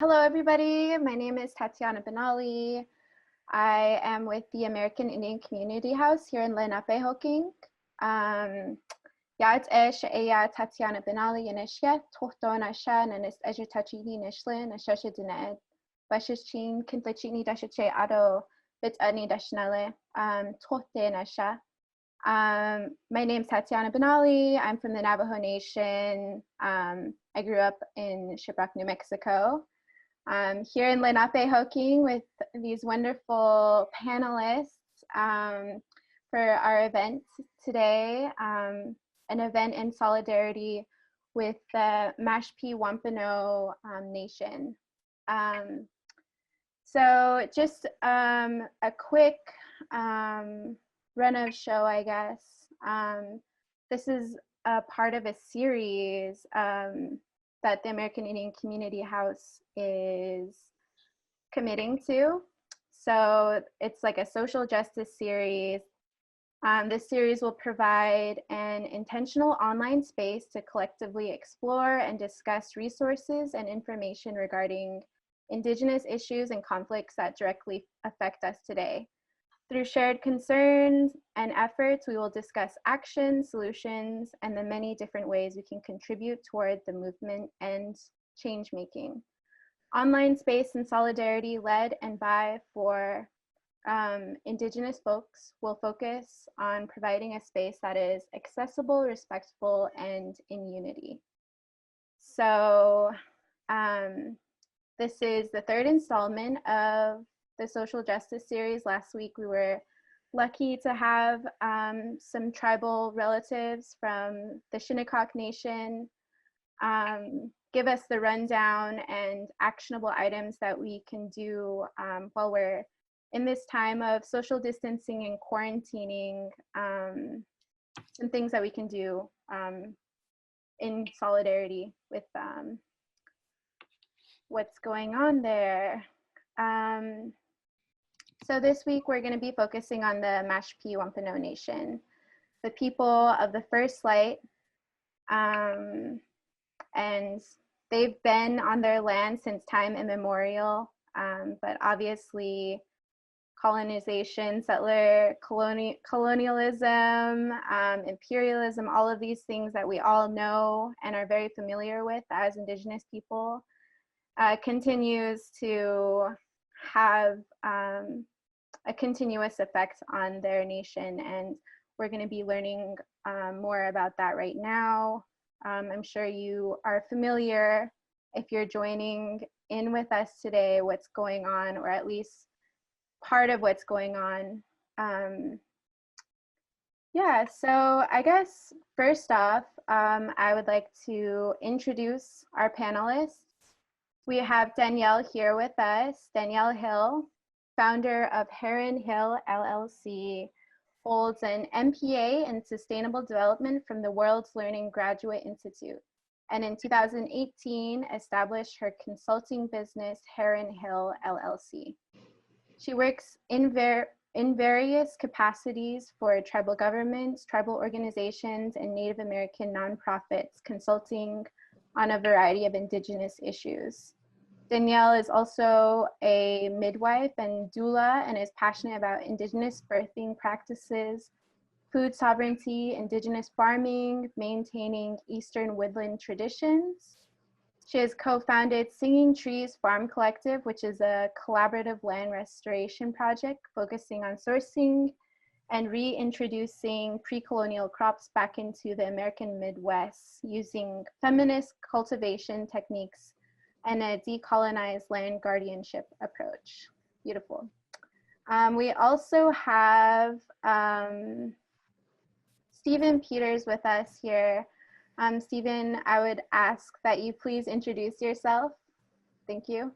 Hello, everybody. My name is Tatiana Benali. I am with the American Indian Community House here in Lenape-Hoking. Yaat esh eya Tatiana Benali yanishya tohton asha nanis ejutachini nishlin ashasha dined bashichin kintlachini dashache ado bit ani dashnale tohte nasha. My name is Tatiana Benali. I'm from the Navajo Nation. I grew up in Shiprock, New Mexico. Here in Lenape-Hoking with these wonderful panelists for our event today, an event in solidarity with the Mashpee Wampanoag Nation. So just a quick run of show, I guess. This is a part of a series that the American Indian Community House is committing to. So it's like a social justice series. This series will provide an intentional online space to collectively explore and discuss resources and information regarding Indigenous issues and conflicts that directly affect us today. Through shared concerns and efforts, we will discuss actions, solutions, and the many different ways we can contribute toward the movement and change making. Online space and solidarity led and by for Indigenous folks will focus on providing a space that is accessible, respectful, and in unity. So this is the third installment of the social justice series. Last week we were lucky to have some tribal relatives from the Shinnecock Nation give us the rundown and actionable items that we can do while we're in this time of social distancing and quarantining, some things that we can do in solidarity with what's going on there. So this week we're going to be focusing on the Mashpee Wampanoag Nation, the people of the First Light, and they've been on their land since time immemorial, but obviously colonization, settler, colonialism, imperialism, all of these things that we all know and are very familiar with as Indigenous people continues to have a continuous effect on their nation, and we're going to be learning more about that right now. I'm sure you are familiar, if you're joining in with us today, what's going on, or at least part of what's going on. Yeah, so I guess first off, I would like to introduce our panelists. We have Danielle here with us. Danielle Hill, founder of Heron Hill LLC, holds an MPA in Sustainable Development from the World's Learning Graduate Institute, and in 2018 established her consulting business, Heron Hill LLC. She works in various capacities for tribal governments, tribal organizations, and Native American nonprofits, consulting on a variety of Indigenous issues. Danielle is also a midwife and doula and is passionate about Indigenous birthing practices, food sovereignty, Indigenous farming, maintaining Eastern woodland traditions. She has co-founded Singing Trees Farm Collective, which is a collaborative land restoration project focusing on sourcing and reintroducing pre-colonial crops back into the American Midwest using feminist cultivation techniques and a decolonized land guardianship approach. Beautiful. We also have Stephen Peters with us here. Stephen, I would ask that you please introduce yourself. Thank you.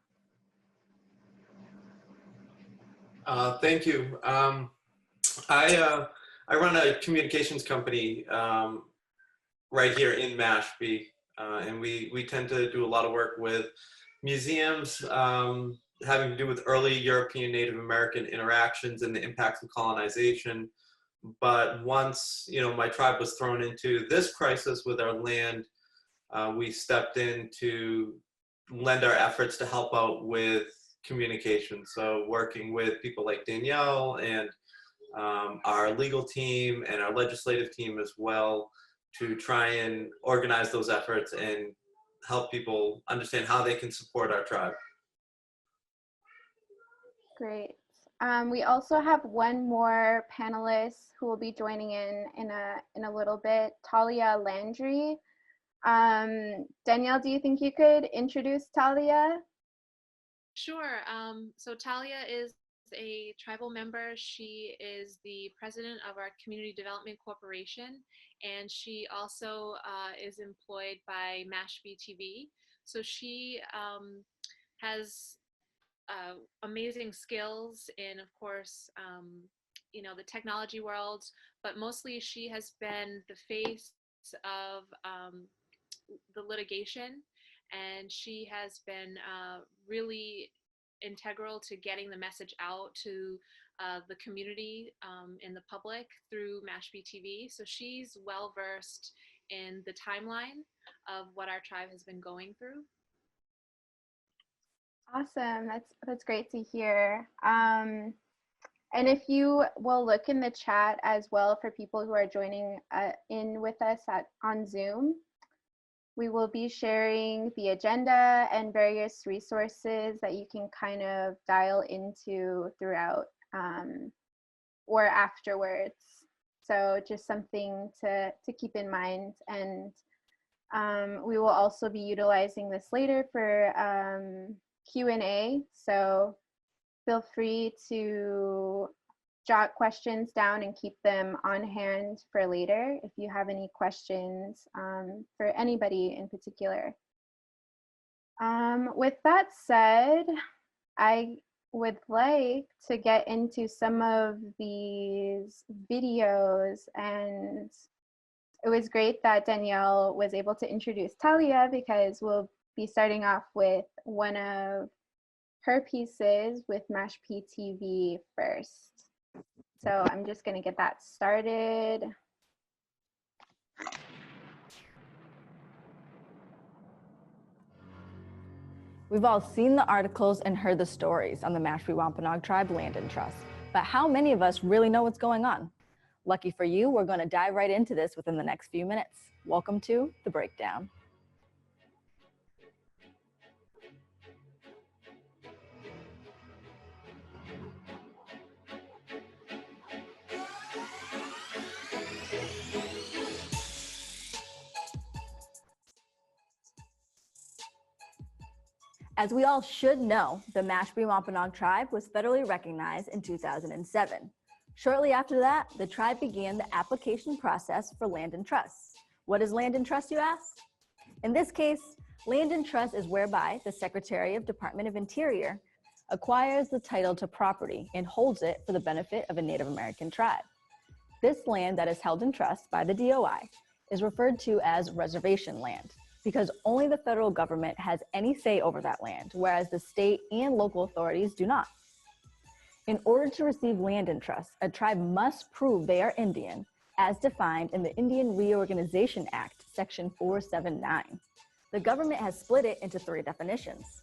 Thank you. I run a communications company right here in Mashpee, and we tend to do a lot of work with museums having to do with early European Native American interactions and the impacts of colonization. But once, my tribe was thrown into this crisis with our land, we stepped in to lend our efforts to help out with communication. So working with people like Danielle and our legal team and our legislative team as well to try and organize those efforts and help people understand how they can support our tribe. Great. We also have one more panelist who will be joining in a little bit, Talia Landry. Danielle, do you think you could introduce Talia? Sure. So Talia is a tribal member. She is the president of our Community Development Corporation, and she also is employed by Mashpee TV. So she has amazing skills in, of course, you know, the technology world, but mostly she has been the face of the litigation, and she has been really integral to getting the message out to the community and the public through Mashpee TV. So she's well versed in the timeline of what our tribe has been going through. Awesome, that's great to hear. And if you will look in the chat as well for people who are joining in with us on Zoom, we will be sharing the agenda and various resources that you can kind of dial into throughout or afterwards. So just something to keep in mind. And we will also be utilizing this later for Q&A. So feel free to jot questions down and keep them on hand for later if you have any questions for anybody in particular. With that said, I would like to get into some of these videos, and it was great that Danielle was able to introduce Talia, because we'll be starting off with one of her pieces with Mashpee TV first. So I'm just going to get that started. We've all seen the articles and heard the stories on the Mashpee Wampanoag Tribe Land and Trust, but how many of us really know what's going on? Lucky for you, we're going to dive right into this within the next few minutes. Welcome to The Breakdown. As we all should know, the Mashpee Wampanoag tribe was federally recognized in 2007. Shortly after that, the tribe began the application process for land and trust. What is land and trust, you ask? In this case, land and trust is whereby the Secretary of Department of Interior acquires the title to property and holds it for the benefit of a Native American tribe. This land that is held in trust by the DOI is referred to as reservation land, because only the federal government has any say over that land, whereas the state and local authorities do not. In order to receive land in trust, a tribe must prove they are Indian, as defined in the Indian Reorganization Act, Section 479. The government has split it into 3 definitions.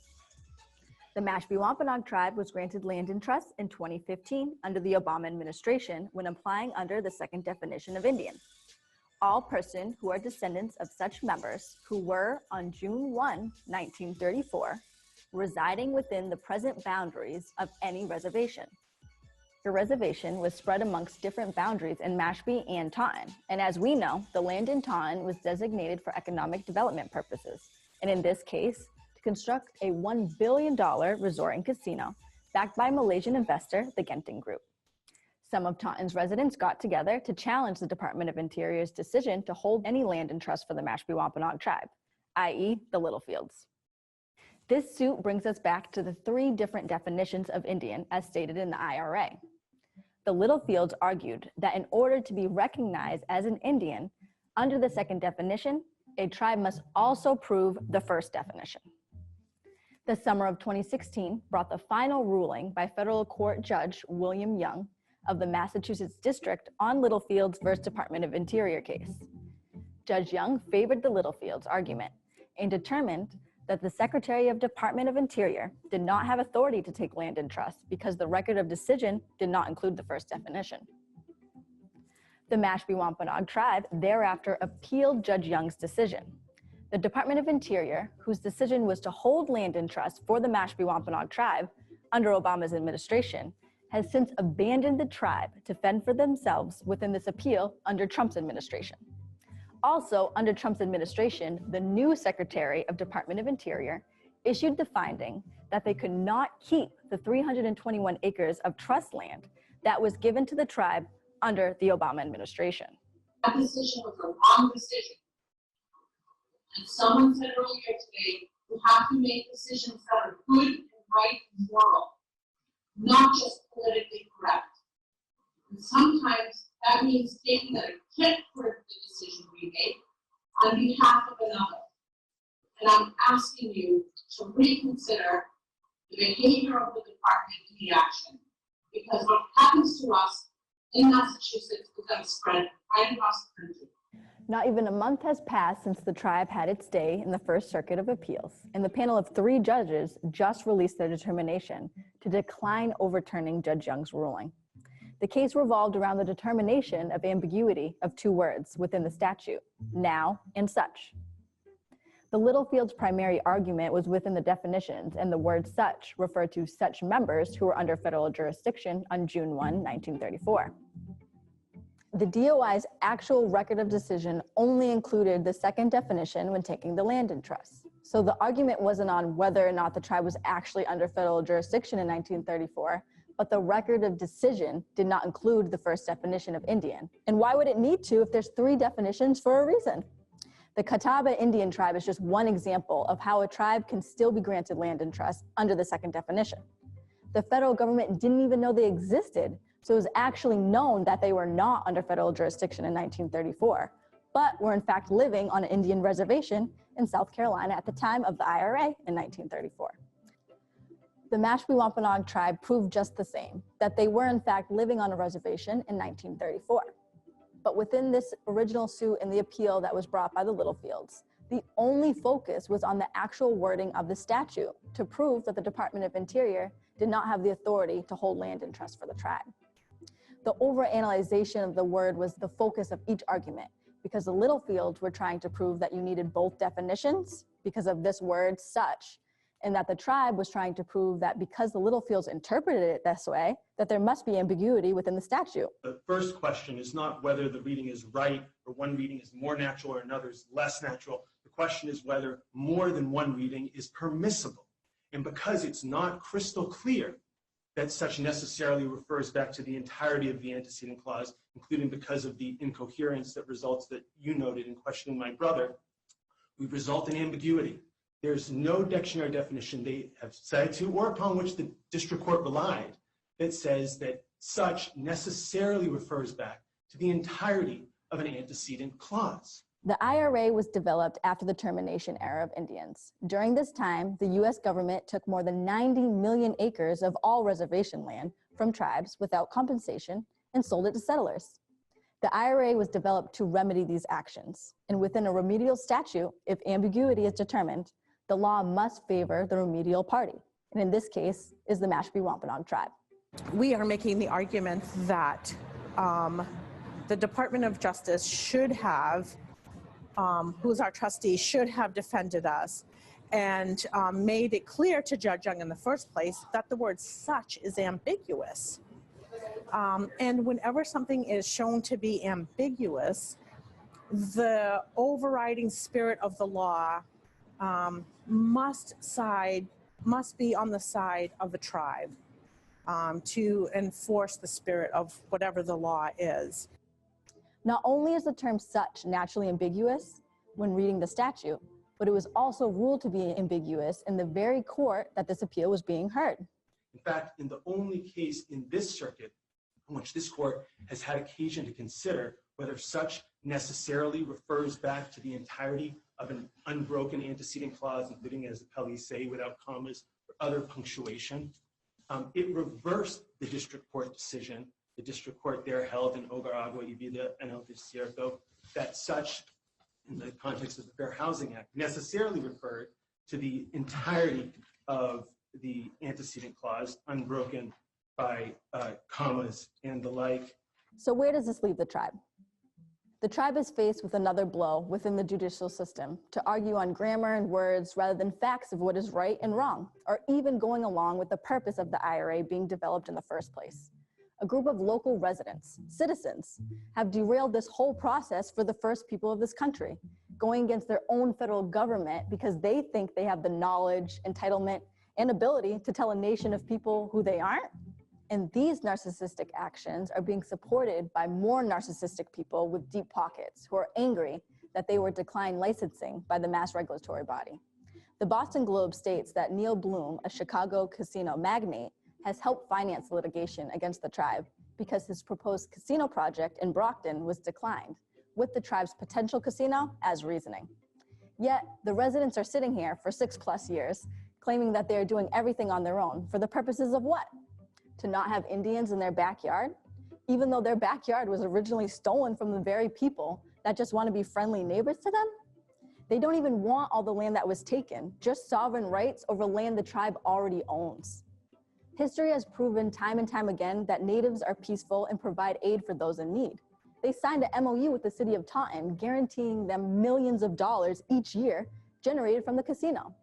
The Mashpee Wampanoag tribe was granted land in trust in 2015 under the Obama administration when applying under the 2nd definition of Indian. All persons who are descendants of such members who were on June 1, 1934, residing within the present boundaries of any reservation. The reservation was spread amongst different boundaries in Mashpee and Taunton, and as we know, the land in Taunton was designated for economic development purposes, and in this case, to construct a $1 billion resort and casino backed by Malaysian investor, the Genting Group. Some of Taunton's residents got together to challenge the Department of Interior's decision to hold any land in trust for the Mashpee Wampanoag tribe, i.e. the Littlefields. This suit brings us back to the 3 different definitions of Indian as stated in the IRA. The Littlefields argued that in order to be recognized as an Indian, under the 2nd definition, a tribe must also prove the 1st definition. The summer of 2016 brought the final ruling by federal court judge William Young of the Massachusetts District on Littlefields versus Department of Interior case. Judge Young favored the Littlefields argument and determined that the Secretary of Department of Interior did not have authority to take land in trust because the record of decision did not include the first definition. The Mashpee Wampanoag tribe thereafter appealed Judge Young's decision. The Department of Interior, whose decision was to hold land in trust for the Mashpee Wampanoag tribe under Obama's administration, has since abandoned the tribe to fend for themselves within this appeal under Trump's administration. Also, under Trump's administration, the new Secretary of Department of Interior issued the finding that they could not keep the 321 acres of trust land that was given to the tribe under the Obama administration. That decision was a wrong decision. And someone said earlier today, we have to make decisions that are good and right and moral, not just politically correct. And sometimes that means taking a hit for the decision we make on behalf of another. And I'm asking you to reconsider the behavior of the department and the action. Because what happens to us in Massachusetts is going to spread right across the country. Not even a month has passed since the tribe had its day in the First Circuit of Appeals, and the panel of 3 judges just released their determination to decline overturning Judge Young's ruling. The case revolved around the determination of ambiguity of 2 words within the statute, now and such. The Littlefield's primary argument was within the definitions, and the word such referred to such members who were under federal jurisdiction on June 1, 1934. The DOI's actual record of decision only included the second definition when taking the land in trust. So the argument wasn't on whether or not the tribe was actually under federal jurisdiction in 1934, but the record of decision did not include the first definition of Indian. And why would it need to if there's 3 definitions for a reason? The Catawba Indian tribe is just one example of how a tribe can still be granted land in trust under the second definition. The federal government didn't even know they existed, so it was actually known that they were not under federal jurisdiction in 1934, but were in fact living on an Indian reservation in South Carolina at the time of the IRA in 1934. The Mashpee Wampanoag tribe proved just the same, that they were in fact living on a reservation in 1934. But within this original suit and the appeal that was brought by the Littlefields, the only focus was on the actual wording of the statute to prove that the Department of Interior did not have the authority to hold land in trust for the tribe. The overanalyzation of the word was the focus of each argument, because the Littlefields were trying to prove that you needed both definitions because of this word such, and that the tribe was trying to prove that because the Littlefields interpreted it this way, that there must be ambiguity within the statute. The first question is not whether the reading is right or one reading is more natural or another is less natural. The question is whether more than one reading is permissible. And because it's not crystal clear that such necessarily refers back to the entirety of the antecedent clause, including because of the incoherence that results that you noted in questioning my brother, we result in ambiguity. There's no dictionary definition they have cited to or upon which the district court relied that says that such necessarily refers back to the entirety of an antecedent clause. The IRA was developed after the termination era of Indians. During this time, the US government took more than 90 million acres of all reservation land from tribes without compensation and sold it to settlers. The IRA was developed to remedy these actions. And within a remedial statute, if ambiguity is determined, the law must favor the remedial party. And in this case is the Mashpee Wampanoag tribe. We are making the argument that the Department of Justice should have who's our trustee, should have defended us and made it clear to Judge Young in the first place that the word such is ambiguous. And whenever something is shown to be ambiguous, the overriding spirit of the law must be on the side of the tribe to enforce the spirit of whatever the law is. Not only is the term such naturally ambiguous when reading the statute, but it was also ruled to be ambiguous in the very court that this appeal was being heard. In fact, in the only case in this circuit in which this court has had occasion to consider whether such necessarily refers back to the entirety of an unbroken antecedent clause, including, as the appellees say, without commas or other punctuation, it reversed the district court decision. The district court there held in Ogaragua y Vida and El Desierto that such, in the context of the Fair Housing Act, necessarily referred to the entirety of the antecedent clause, unbroken by commas and the like. So where does this leave the tribe? The tribe is faced with another blow within the judicial system to argue on grammar and words rather than facts of what is right and wrong, or even going along with the purpose of the IRA being developed in the first place. A group of local residents, citizens, have derailed this whole process for the first people of this country, going against their own federal government because they think they have the knowledge, entitlement, and ability to tell a nation of people who they aren't. And these narcissistic actions are being supported by more narcissistic people with deep pockets who are angry that they were declined licensing by the mass regulatory body. The Boston Globe states that Neil Bloom, a Chicago casino magnate, has helped finance litigation against the tribe because his proposed casino project in Brockton was declined, with the tribe's potential casino as reasoning. Yet, the residents are sitting here for 6+ years, claiming that they are doing everything on their own for the purposes of what? To not have Indians in their backyard, even though their backyard was originally stolen from the very people that just want to be friendly neighbors to them? They don't even want all the land that was taken, just sovereign rights over land the tribe already owns. History has proven time and time again that natives are peaceful and provide aid for those in need. They signed an MOU with the city of Taunton, guaranteeing them millions of dollars each year generated from the casino.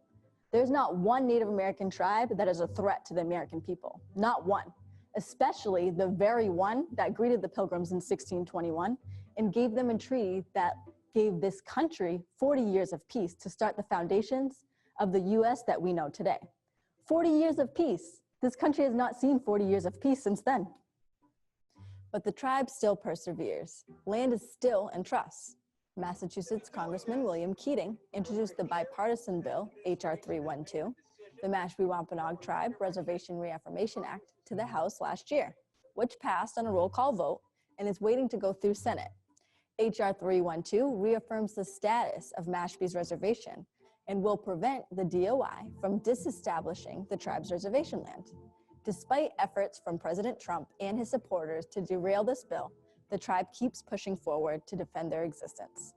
There's not one Native American tribe that is a threat to the American people, not one, especially the very one that greeted the Pilgrims in 1621 and gave them a treaty that gave this country 40 years of peace to start the foundations of the US that we know today. 40 years of peace. This country has not seen 40 years of peace since then. But the tribe still perseveres. Land is still in trust. Massachusetts Congressman William Keating introduced the bipartisan bill, H.R. 312, the Mashpee Wampanoag Tribe Reservation Reaffirmation Act, to the House last year, which passed on a roll call vote and is waiting to go through Senate. H.R. 312 reaffirms the status of Mashpee's reservation and will prevent the DOI from disestablishing the tribe's reservation land. Despite efforts from President Trump and his supporters to derail this bill, the tribe keeps pushing forward to defend their existence.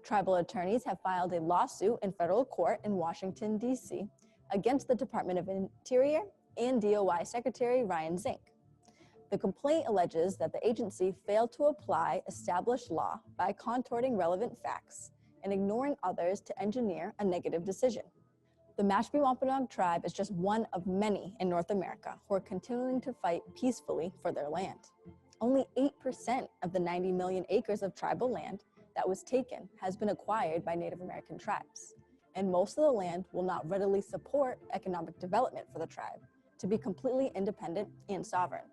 Tribal attorneys have filed a lawsuit in federal court in Washington, D.C. against the Department of Interior and DOI Secretary Ryan Zink. The complaint alleges that the agency failed to apply established law by contorting relevant facts and ignoring others to engineer a negative decision. The Mashpee Wampanoag tribe is just one of many in North America who are continuing to fight peacefully for their land. Only 8% of the 90 million acres of tribal land that was taken has been acquired by Native American tribes, and most of the land will not readily support economic development for the tribe to be completely independent and sovereign.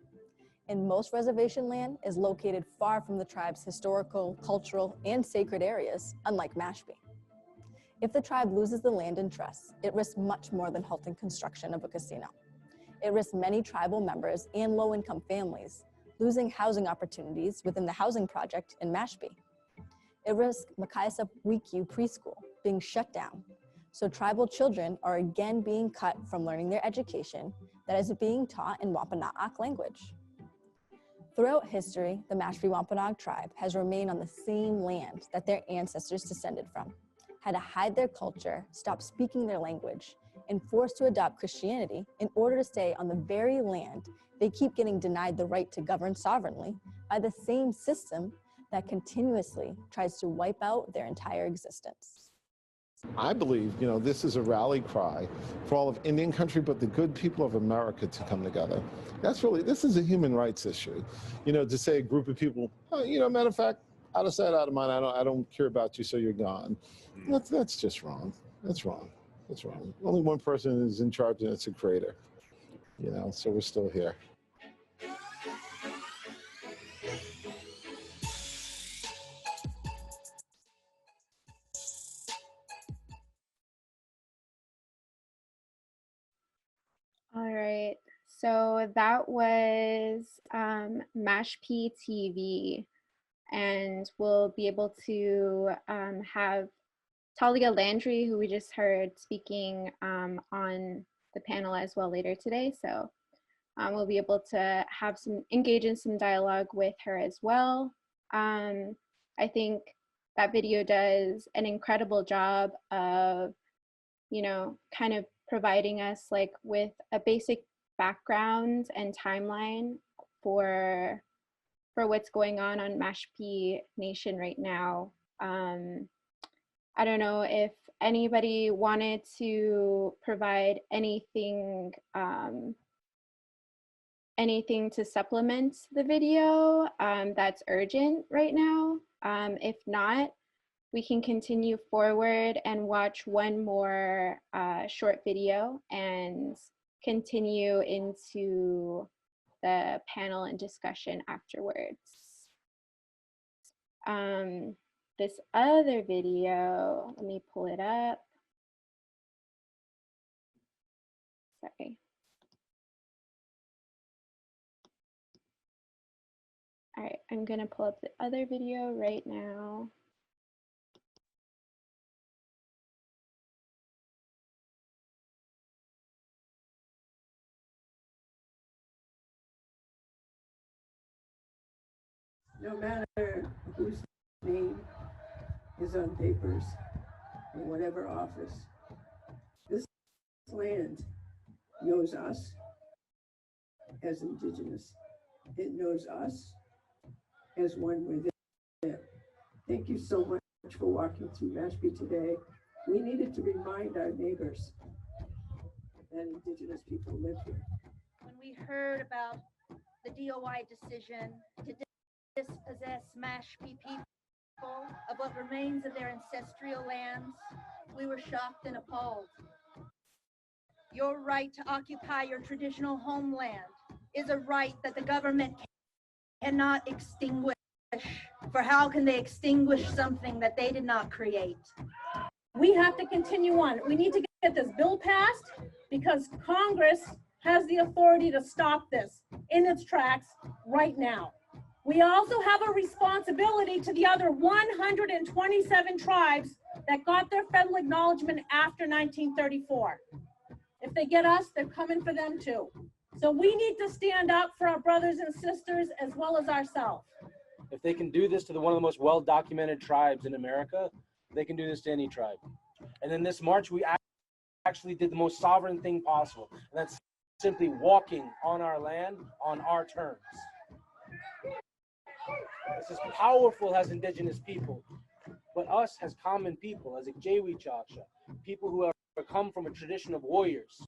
And most reservation land is located far from the tribe's historical, cultural, and sacred areas, unlike Mashpee. If the tribe loses the land in trust, it risks much more than halting construction of a casino. It risks many tribal members and low-income families losing housing opportunities within the housing project in Mashpee. It risks Makaisa Wikiu preschool being shut down, so tribal children are again being cut from learning their education that is being taught in Wampanoag language. Throughout history, the Mashpee Wampanoag tribe has remained on the same land that their ancestors descended from, had to hide their culture, stop speaking their language, and forced to adopt Christianity in order to stay on the very land they keep getting denied the right to govern sovereignly by the same system that continuously tries to wipe out their entire existence. I believe, this is a rally cry for all of Indian country, but the good people of America to come together. This is a human rights issue. To say a group of people, matter of fact, out of sight, out of mind, I don't care about you, so you're gone. That's just wrong. That's wrong. That's wrong. Only one person is in charge, and it's a creator. So we're still here. All right, so that was Mashpee TV, and we'll be able to have Talia Landry, who we just heard speaking on the panel as well later today. So we'll be able to have engage in some dialogue with her as well. I think that video does an incredible job of kind of providing us like with a basic background and timeline for what's going on Mashpee Nation right now. I don't know if anybody wanted to provide anything to supplement the video that's urgent right now. If not, we can continue forward and watch one more short video and continue into the panel and discussion afterwards. This other video, let me pull it up. Sorry. All right, I'm gonna pull up the other video right now. No matter whose name is on papers in whatever office, this land knows us as Indigenous. It knows us as one with it. Thank you so much for walking through Mashpee today. We needed to remind our neighbors that Indigenous people live here. When we heard about the DOI decision to dispossess Mashpee people of what remains of their ancestral lands, we were shocked and appalled. Your right to occupy your traditional homeland is a right that the government cannot extinguish. For how can they extinguish something that they did not create? We have to continue on. We need to get this bill passed because Congress has the authority to stop this in its tracks right now. We also have a responsibility to the other 127 tribes that got their federal acknowledgement after 1934. If they get us, they're coming for them too. So we need to stand up for our brothers and sisters as well as ourselves. If they can do this to one of the most well-documented tribes in America, they can do this to any tribe. And in this march, we actually did the most sovereign thing possible. And that's simply walking on our land on our terms. This is powerful as Indigenous people, but us as common people, as Ijewichalcha, people who have come from a tradition of warriors,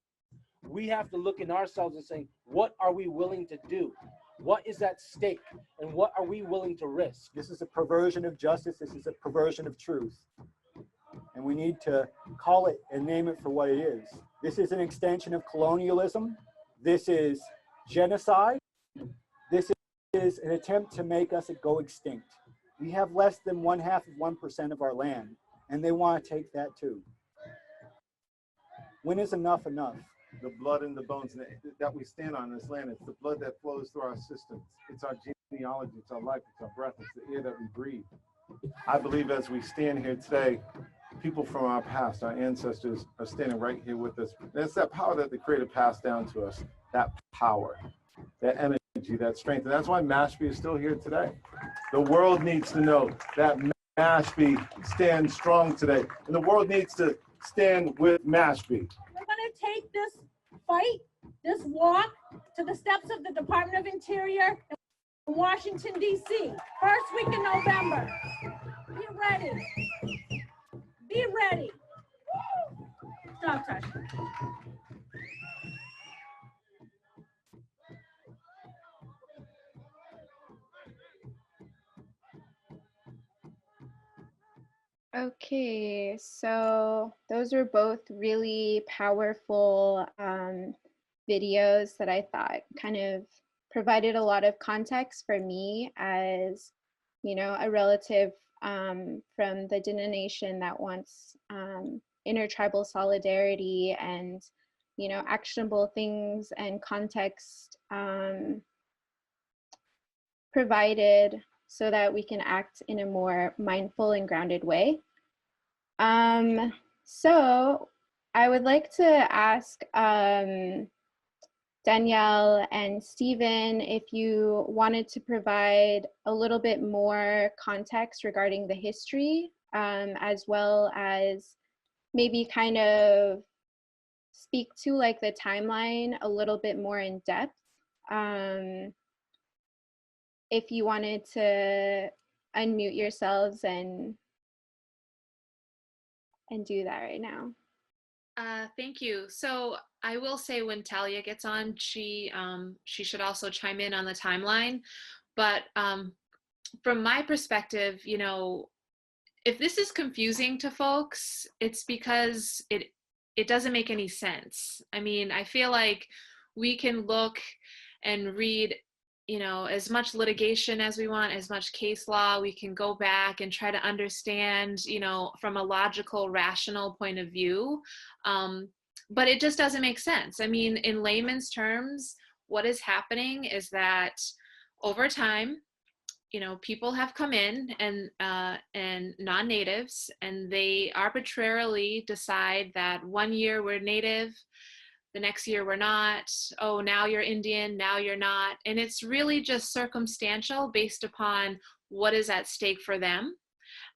we have to look in ourselves and say, what are we willing to do? What is at stake? And what are we willing to risk? This is a perversion of justice. This is a perversion of truth. And we need to call it and name it for what it is. This is an extension of colonialism. This is genocide. This is an attempt to make us go extinct. We have less than 0.5% of our land, and they want to take that too. When is enough enough? The blood and the bones that we stand on this land, it's the blood that flows through our systems. It's our genealogy, it's our life, it's our breath, it's the air that we breathe. I believe as we stand here today, people from our past, our ancestors, are standing right here with us. And it's that power that the Creator passed down to us, that power, that energy, that strength. And that's why Mashpee is still here today. The world needs to know that Mashpee stands strong today. And the world needs to stand with Mashpee. We're going to take this fight, this walk, to the steps of the Department of Interior in Washington, D.C. First week in November. Be ready. Be ready. Stop touching. Okay, so those were both really powerful videos that I thought kind of provided a lot of context for me as, a relative from the Dene Nation that wants intertribal solidarity and, actionable things and context provided so that we can act in a more mindful and grounded way. So I would like to ask Danielle and Stephen if you wanted to provide a little bit more context regarding the history, as well as, maybe kind of speak to like the timeline a little bit more in depth. If you wanted to unmute yourselves and do that right now. Thank you. So I will say when Talia gets on, she should also chime in on the timeline. But from my perspective, you know, if this is confusing to folks, it's because it doesn't make any sense. I mean, I feel like we can look and read, you know, as much litigation as we want, as much case law. We can go back and try to understand, you know, from a logical, rational point of view. But it just doesn't make sense. I mean, in layman's terms, what is happening is that over time, you know, people have come in and non-natives, and they arbitrarily decide that one year we're native, the next year we're not. Oh, now you're Indian, now you're not. And it's really just circumstantial based upon what is at stake for them.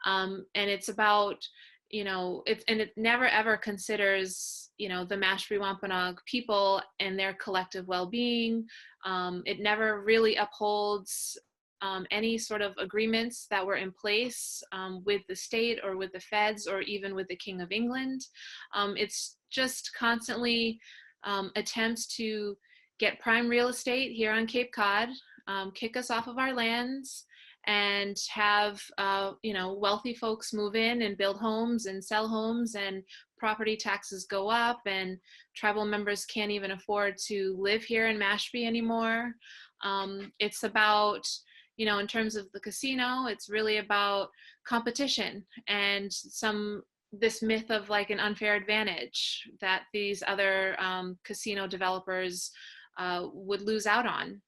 And it's about, you know, it never ever considers, you know, the Mashpee Wampanoag people and their collective well-being. It never really upholds any sort of agreements that were in place with the state or with the feds or even with the King of England. It's just constantly attempts to get prime real estate here on Cape Cod, kick us off of our lands, and have you know, wealthy folks move in and build homes and sell homes, and property taxes go up, and tribal members can't even afford to live here in Mashpee anymore. It's about, you know, in terms of the casino, it's really about competition and this myth of like an unfair advantage that these other casino developers would lose out on,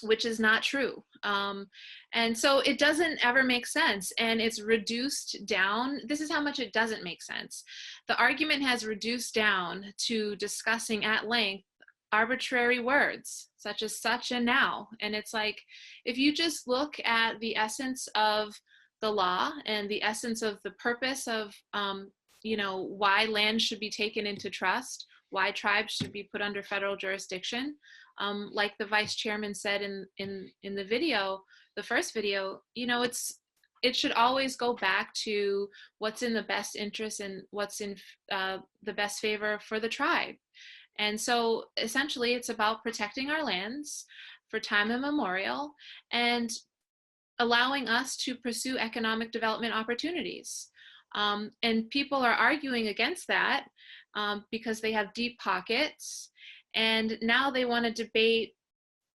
which is not true. And so it doesn't ever make sense, and it's reduced down. This is how much it doesn't make sense. The argument has reduced down to discussing at length arbitrary words such as such and now. And it's like, if you just look at the essence of the law and the essence of the purpose of, you know, why land should be taken into trust, why tribes should be put under federal jurisdiction, like the vice chairman said in the video, the first video, you know, it should always go back to what's in the best interest and what's in the best favor for the tribe. And so essentially it's about protecting our lands for time immemorial and allowing us to pursue economic development opportunities. And people are arguing against that because they have deep pockets, and now they want to debate,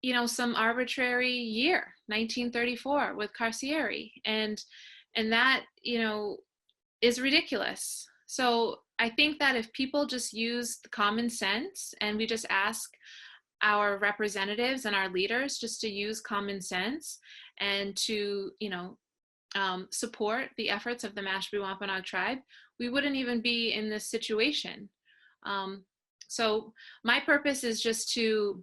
you know, some arbitrary year, 1934 with Carcieri, and that, you know, is ridiculous. So I think that if people just use the common sense and we just ask our representatives and our leaders just to use common sense and to, you know, support the efforts of the Mashpee Wampanoag tribe, we wouldn't even be in this situation. So my purpose is just to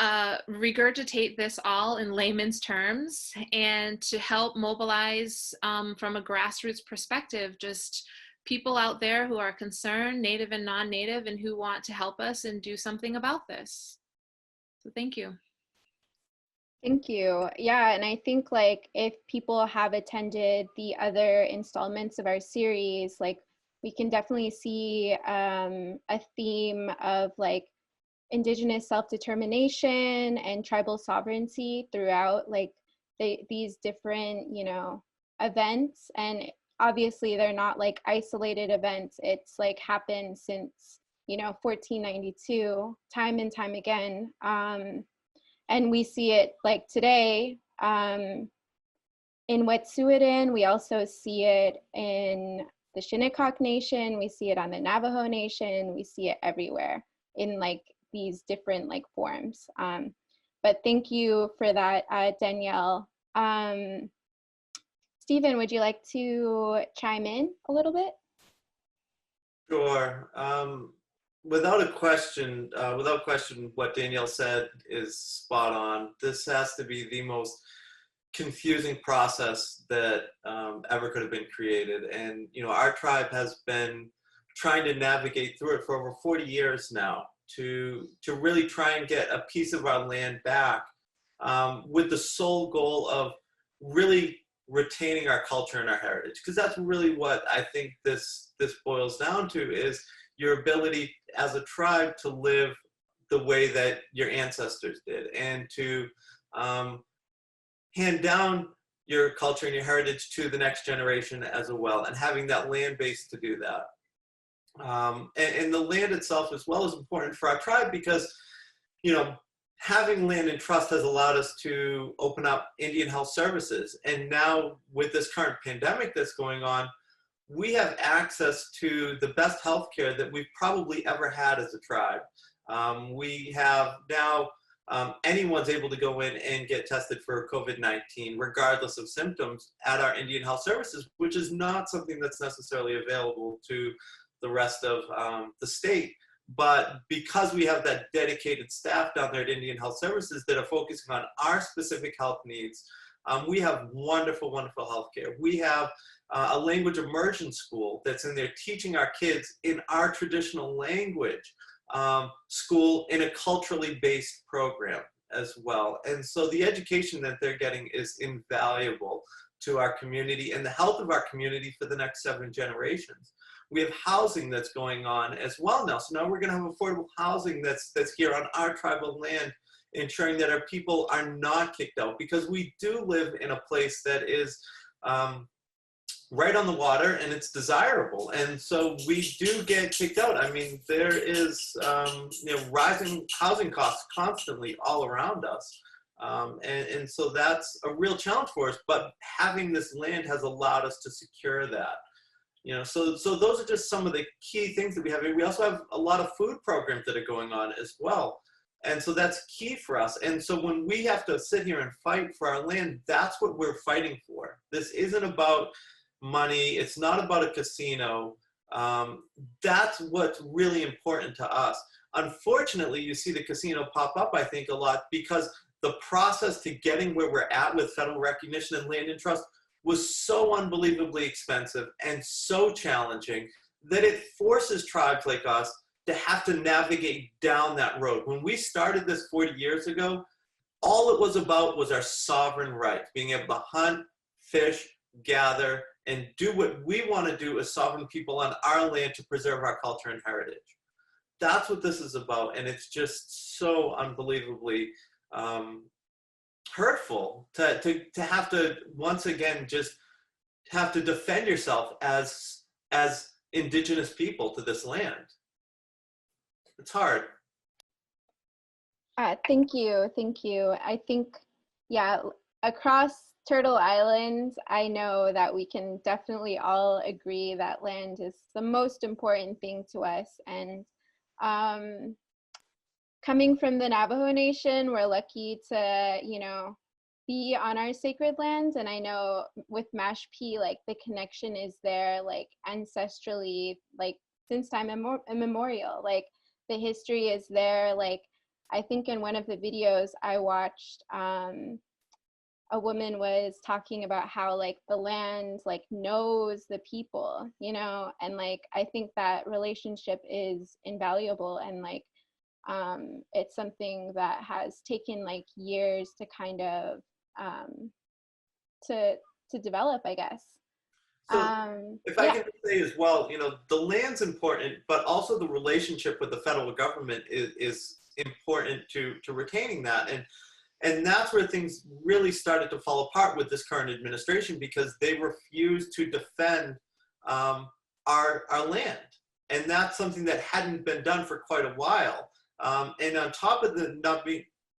regurgitate this all in layman's terms and to help mobilize from a grassroots perspective, just people out there who are concerned, native and non-native, and who want to help us and do something about this. So thank you. Thank you. Yeah, and I think like if people have attended the other installments of our series, like we can definitely see a theme of like Indigenous self-determination and tribal sovereignty throughout like these different, you know, events. And obviously they're not like isolated events. It's like happened since, you know, 1492, time and time again. And we see it like today in Wet'suwet'en. We also see it in the Shinnecock Nation. We see it on the Navajo Nation. We see it everywhere in like these different like forms. But thank you for that, Danielle. Stephen, would you like to chime in a little bit? Sure. Without question, what Danielle said is spot on. This has to be the most confusing process that ever could have been created. And, you know, our tribe has been trying to navigate through it for over 40 years now to really try and get a piece of our land back, with the sole goal of really retaining our culture and our heritage. Because that's really what I think this boils down to, is your ability as a tribe to live the way that your ancestors did, and to hand down your culture and your heritage to the next generation as well, and having that land base to do that. And the land itself as well is important for our tribe because, you know, having land in trust has allowed us to open up Indian health services. And now with this current pandemic that's going on, we have access to the best healthcare that we've probably ever had as a tribe. We have now, anyone's able to go in and get tested for COVID-19 regardless of symptoms at our Indian health services, which is not something that's necessarily available to the rest of the state. But because we have that dedicated staff down there at Indian Health Services that are focusing on our specific health needs, we have wonderful, wonderful healthcare. We have a language immersion school that's in there teaching our kids in our traditional language, school in a culturally based program as well. And so the education that they're getting is invaluable to our community and the health of our community for the next 7 generations. We have housing that's going on as well now. So now we're going to have affordable housing that's here on our tribal land, ensuring that our people are not kicked out, because we do live in a place that is right on the water and it's desirable. And so we do get kicked out. I mean, there is you know, rising housing costs constantly all around us. And so that's a real challenge for us, but having this land has allowed us to secure that. You know, so those are just some of the key things that we have. We also have a lot of food programs that are going on as well. And so that's key for us. And so when we have to sit here and fight for our land, that's what we're fighting for. This isn't about money. It's not about a casino. That's what's really important to us. Unfortunately, you see the casino pop up, I think, a lot because the process to getting where we're at with federal recognition and land in trust was so unbelievably expensive and so challenging that it forces tribes like us to have to navigate down that road. When we started this 40 years ago, all it was about was our sovereign rights, being able to hunt, fish, gather, and do what we want to do as sovereign people on our land to preserve our culture and heritage. That's what this is about, and it's just so unbelievably hurtful to have to once again just have to defend yourself as Indigenous people to this land. It's hard. Thank you. I think, yeah, across Turtle Island, I know that we can definitely all agree that land is the most important thing to us. And coming from the Navajo Nation, we're lucky to, you know, be on our sacred lands. And I know with Mashpee, like the connection is there, like ancestrally, like since time immemorial, like the history is there. Like I think in one of the videos I watched, a woman was talking about how like the land like knows the people, you know, and like I think that relationship is invaluable, and like it's something that has taken like years to kind of to develop, I guess. So if I can say as well, you know, the land's important, but also the relationship with the federal government is important to retaining that. And that's where things really started to fall apart with this current administration, because they refused to defend our land. And that's something that hadn't been done for quite a while. And on top of the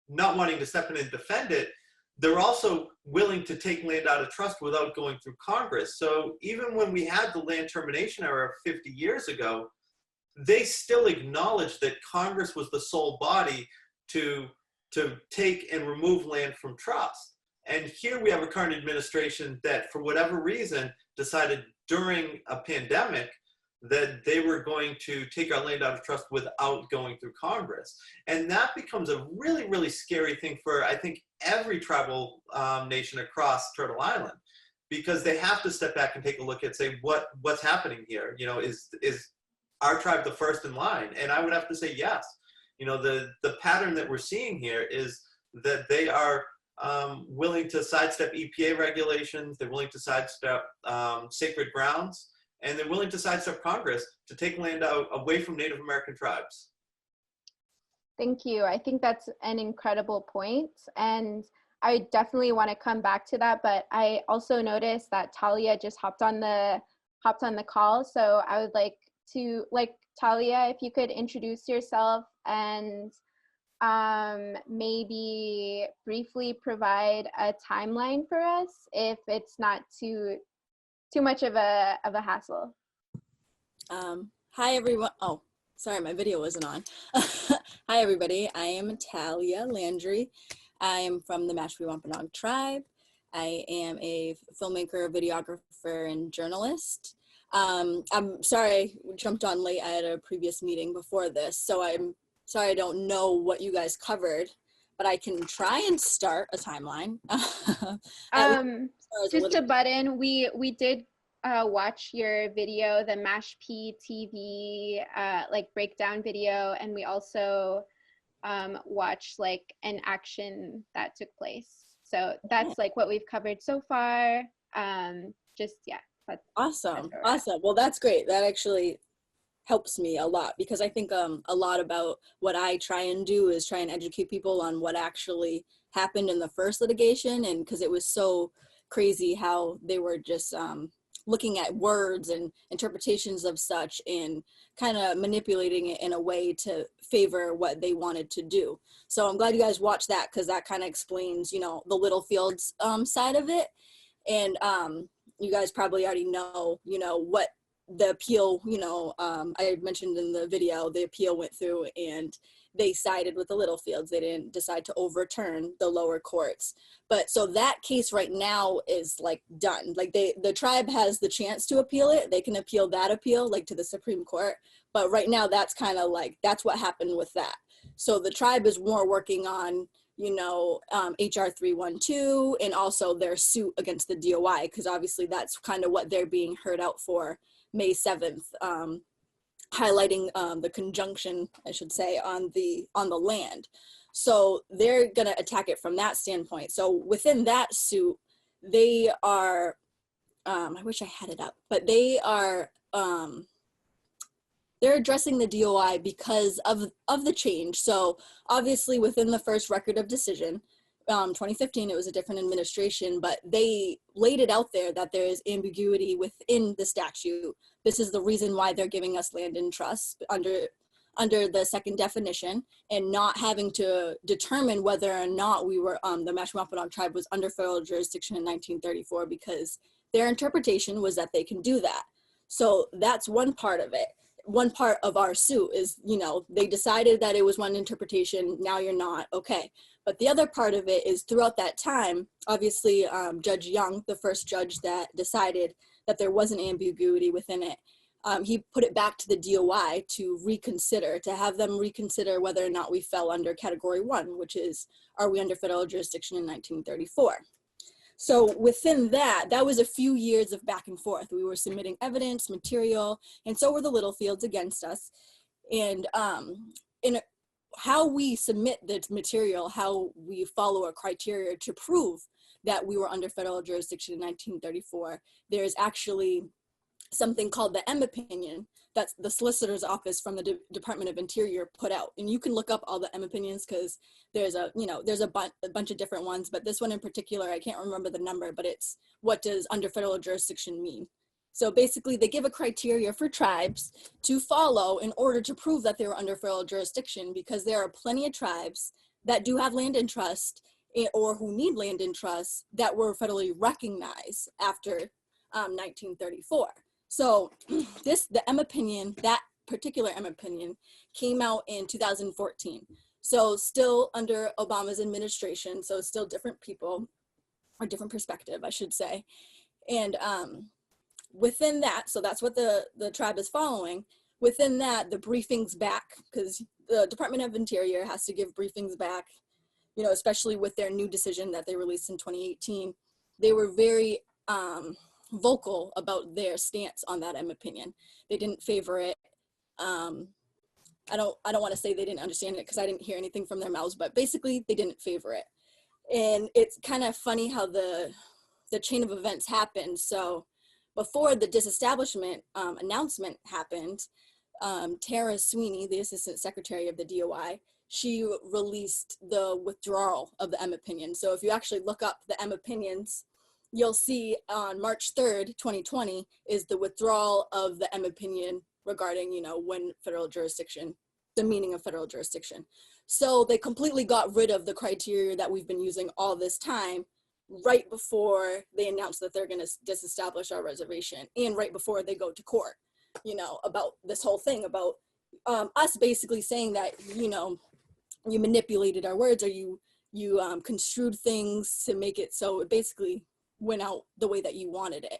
not wanting to step in and defend it, they're also willing to take land out of trust without going through Congress. So even when we had the land termination era 50 years ago, they still acknowledged that Congress was the sole body to take and remove land from trust. And here we have a current administration that, for whatever reason, decided during a pandemic that they were going to take our land out of trust without going through Congress. And that becomes a really, really scary thing for, I think, every tribal nation across Turtle Island, because they have to step back and take a look at, say, what's happening here? You know, is our tribe the first in line? And I would have to say yes. You know, the pattern that we're seeing here is that they are willing to sidestep EPA regulations, they're willing to sidestep sacred grounds, and they're willing to sidestep Congress to take land out away from Native American tribes. Thank you. I think that's an incredible point, and I definitely want to come back to that. But I also noticed that Talia just hopped on the call, so I would like to, Talia, if you could introduce yourself and maybe briefly provide a timeline for us, if it's not too much of a hassle. Hi everyone. Oh, sorry, my video wasn't on. Hi everybody, I am Talia Landry. I am from the Mashpee Wampanoag tribe. I am a filmmaker, videographer, and journalist. I'm sorry I jumped on late. I had a previous meeting before this, so I'm sorry I don't know what you guys covered, but I can try and start a timeline. Just to butt in, we did watch your video, the Mashpee TV like breakdown video, and we also watched like an action that took place. So that's like what we've covered so far. Just yeah. Awesome. Well, that's great. That actually helps me a lot, because I think a lot about what I try and do is try and educate people on what actually happened in the first litigation, and because it was so crazy how they were just looking at words and interpretations of such and kind of manipulating it in a way to favor what they wanted to do. So I'm glad you guys watched that, because that kind of explains, you know, the Littlefields side of it. And you guys probably already know, you know, what the appeal, you know, I mentioned in the video, the appeal went through and they sided with the Littlefields. They didn't decide to overturn the lower courts. But so that case right now is like done. Like the tribe has the chance to appeal it. They can appeal that appeal like to the Supreme Court. But right now that's kind of like, that's what happened with that. So the tribe is more working on, you know, HR 312 and also their suit against the DOI, because obviously that's kind of what they're being heard out for May 7th, highlighting the conjunction, I should say, on the land. So they're gonna attack it from that standpoint. So within that suit, they are, I wish I had it up, but they are, they're addressing the DOI because of the change. So obviously within the first record of decision, 2015, it was a different administration, but they laid it out there that there is ambiguity within the statute. This is the reason why they're giving us land in trust under the second definition, and not having to determine whether or not we were, the Mashpee Wampanoag tribe was under federal jurisdiction in 1934, because their interpretation was that they can do that. So that's one part of it. One part of our suit is, you know, they decided that it was one interpretation, now you're not, okay. But the other part of it is throughout that time, obviously Judge Young, the first judge that decided that there was an ambiguity within it, he put it back to the DOI to reconsider, to have them reconsider whether or not we fell under category 1, which is, are we under federal jurisdiction in 1934? So within that, that was a few years of back and forth. We were submitting evidence, material, and so were the Littlefields against us. And in how we submit the material, how we follow a criteria to prove that we were under federal jurisdiction in 1934, there's actually something called the M opinion that's the solicitor's office from the Department of Interior put out. And you can look up all the M opinions, because there's a, you know, there's a bunch of different ones, but this one in particular, I can't remember the number, but it's what does under federal jurisdiction mean? So basically they give a criteria for tribes to follow in order to prove that they were under federal jurisdiction, because there are plenty of tribes that do have land in trust or who need land in trust that were federally recognized after 1934. So the M opinion, that particular M opinion came out in 2014. So still under Obama's administration, so still different people, or different perspective, I should say. And within that, so that's what the tribe is following. Within that, the briefings back, because the Department of Interior has to give briefings back, you know, especially with their new decision that they released in 2018. They were very vocal about their stance on that opinion. They didn't favor it. I don't want to say they didn't understand it because I didn't hear anything from their mouths, but basically they didn't favor it. And it's kind of funny how the chain of events happened. So before the disestablishment announcement happened, Tara Sweeney, the Assistant Secretary of the DOI, she released the withdrawal of the M opinion. So if you actually look up the M opinions, you'll see on March 3rd, 2020, is the withdrawal of the M opinion regarding, you know, when federal jurisdiction, the meaning of federal jurisdiction. So they completely got rid of the criteria that we've been using all this time, right before they announced that they're going to disestablish our reservation, and right before they go to court, you know, about this whole thing about us basically saying that, you know, you manipulated our words, or you construed things to make it so it basically went out the way that you wanted it.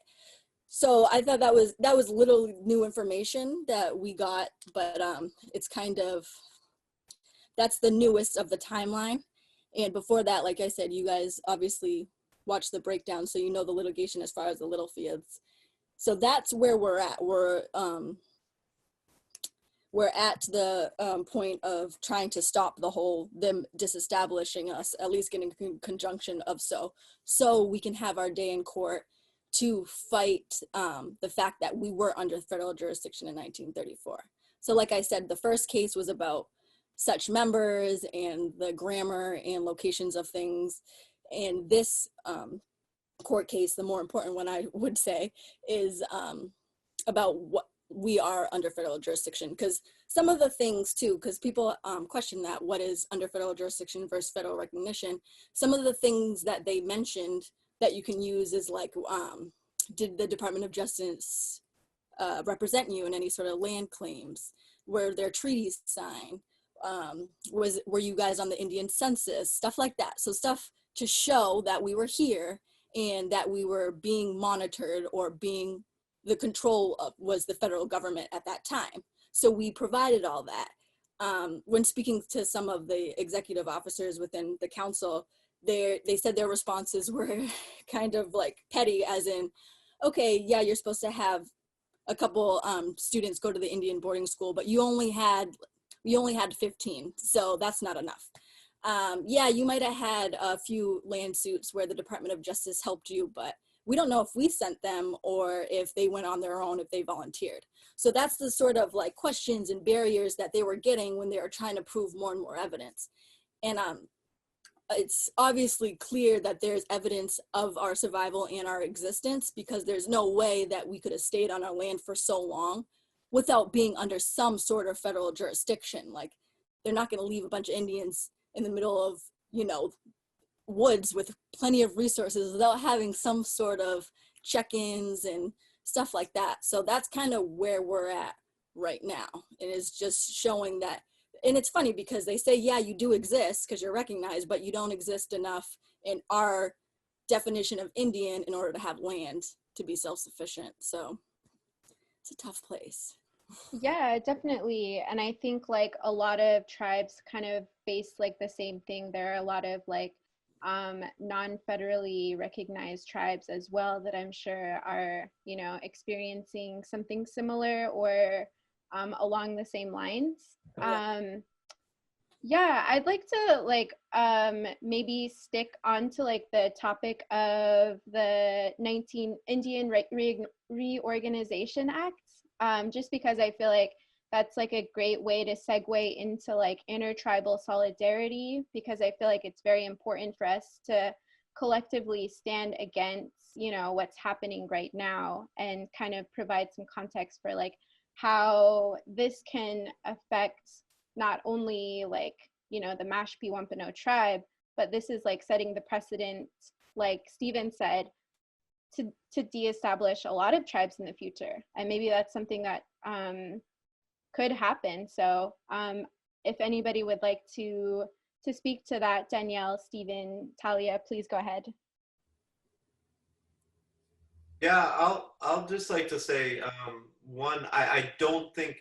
So I thought that was little new information that we got, but it's kind of, that's the newest of the timeline. And before that, like I said, you guys obviously watched the breakdown, so you know the litigation as far as the Littlefields. So that's where we're at. We're at the point of trying to stop them disestablishing us, at least getting a conjunction of so we can have our day in court to fight the fact that we were under federal jurisdiction in 1934. So like I said, the first case was about such members and the grammar and locations of things. And this court case, the more important one I would say, is about what we are under federal jurisdiction. Because some of the things too, because people question that, what is under federal jurisdiction versus federal recognition. Some of the things that they mentioned that you can use is like, did the Department of Justice represent you in any sort of land claims? Were there treaties signed? Were you guys on the Indian census? Stuff like that. So stuff to show that we were here and that we were being monitored, or being, the control of was the federal government at that time. So we provided all that. When speaking to some of the executive officers within the council, they said their responses were kind of like petty, as in, okay, yeah, you're supposed to have a couple students go to the Indian boarding school, but you only had 15, so that's not enough. Yeah, you might have had a few land suits where the Department of Justice helped you, but we don't know if we sent them or if they went on their own, if they volunteered. So that's the sort of like questions and barriers that they were getting when they were trying to prove more and more evidence. And it's obviously clear that there's evidence of our survival and our existence, because there's no way that we could have stayed on our land for so long without being under some sort of federal jurisdiction. Like, they're not going to leave a bunch of Indians in the middle of, you know, woods with plenty of resources without having some sort of check-ins and stuff like that. So that's kind of where we're at right now. It is just showing that. And it's funny because they say, yeah, you do exist because you're recognized, but you don't exist enough in our definition of Indian in order to have land to be self-sufficient. So it's a tough place. Yeah, definitely. And I think like a lot of tribes kind of face like the same thing. There are a lot of like non-federally recognized tribes as well that I'm sure are, you know, experiencing something similar or along the same lines. Yeah, I'd like to like maybe stick on to like the topic of the Indian Reorganization Act, just because I feel like that's like a great way to segue into like intertribal solidarity, because I feel like it's very important for us to collectively stand against, you know, what's happening right now, and kind of provide some context for like how this can affect not only like, you know, the Mashpee Wampanoag tribe, but this is like setting the precedent, like Stephen said, to de-establish a lot of tribes in the future. And maybe that's something that could happen. So if anybody would like to speak to that, Danielle, Stephen, Talia, please go ahead. Yeah, I'll just like to say, one, I don't think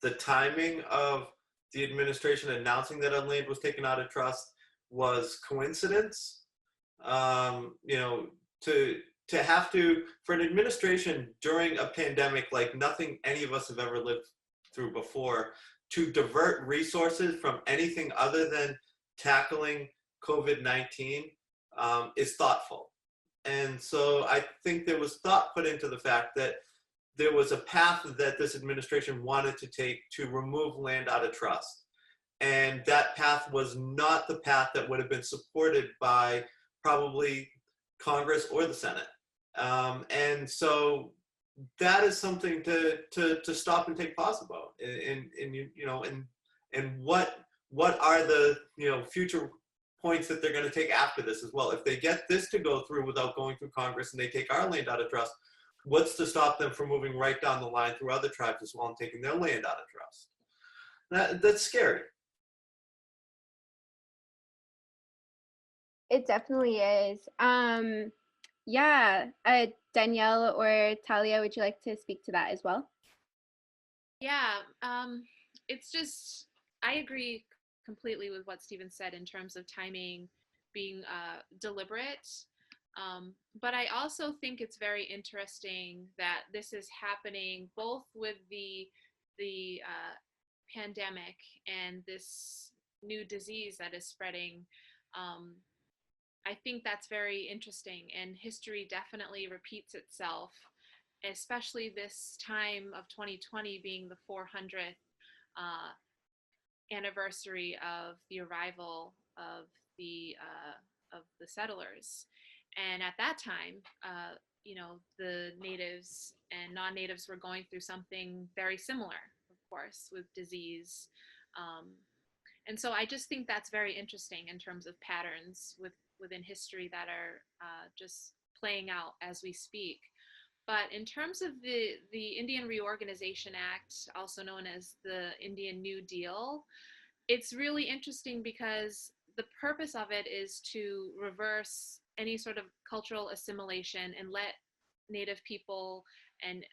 the timing of the administration announcing that a land was taken out of trust was coincidence. You know, to have to, for an administration during a pandemic like nothing any of us have ever lived through before, to divert resources from anything other than tackling COVID-19 is thoughtful. And so I think there was thought put into the fact that there was a path that this administration wanted to take to remove land out of trust. And that path was not the path that would have been supported by probably Congress or the Senate. And so that is something to stop and take pause about. And what are the future points that they're going to take after this as well. If they get this to go through without going through Congress and they take our land out of trust, what's to stop them from moving right down the line through other tribes as well and taking their land out of trust? That's scary. It definitely is. Yeah, Danielle or Talia, would you like to speak to that as well? Yeah, it's just, I agree completely with what Stephen said in terms of timing being deliberate. But I also think it's very interesting that this is happening both with the pandemic and this new disease that is spreading. I think that's very interesting, and history definitely repeats itself, especially this time of 2020 being the 400th anniversary of the arrival of the settlers. And at that time, the natives and non-natives were going through something very similar, of course, with disease. And so I just think that's very interesting in terms of patterns within history that are just playing out as we speak. But in terms of the Indian Reorganization Act, also known as the Indian New Deal, it's really interesting because the purpose of it is to reverse any sort of cultural assimilation and let Native people and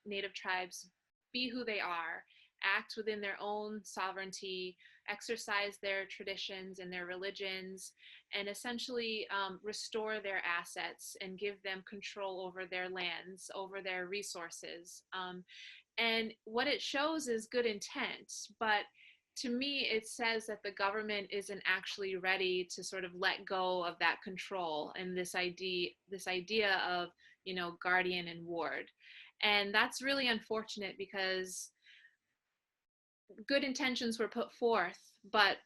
Native tribes be who they are, act within their own sovereignty, exercise their traditions and their religions, and essentially restore their assets and give them control over their lands, over their resources. And what it shows is good intent, but to me, it says that the government isn't actually ready to sort of let go of that control and this idea of, guardian and ward. And that's really unfortunate because good intentions were put forth, but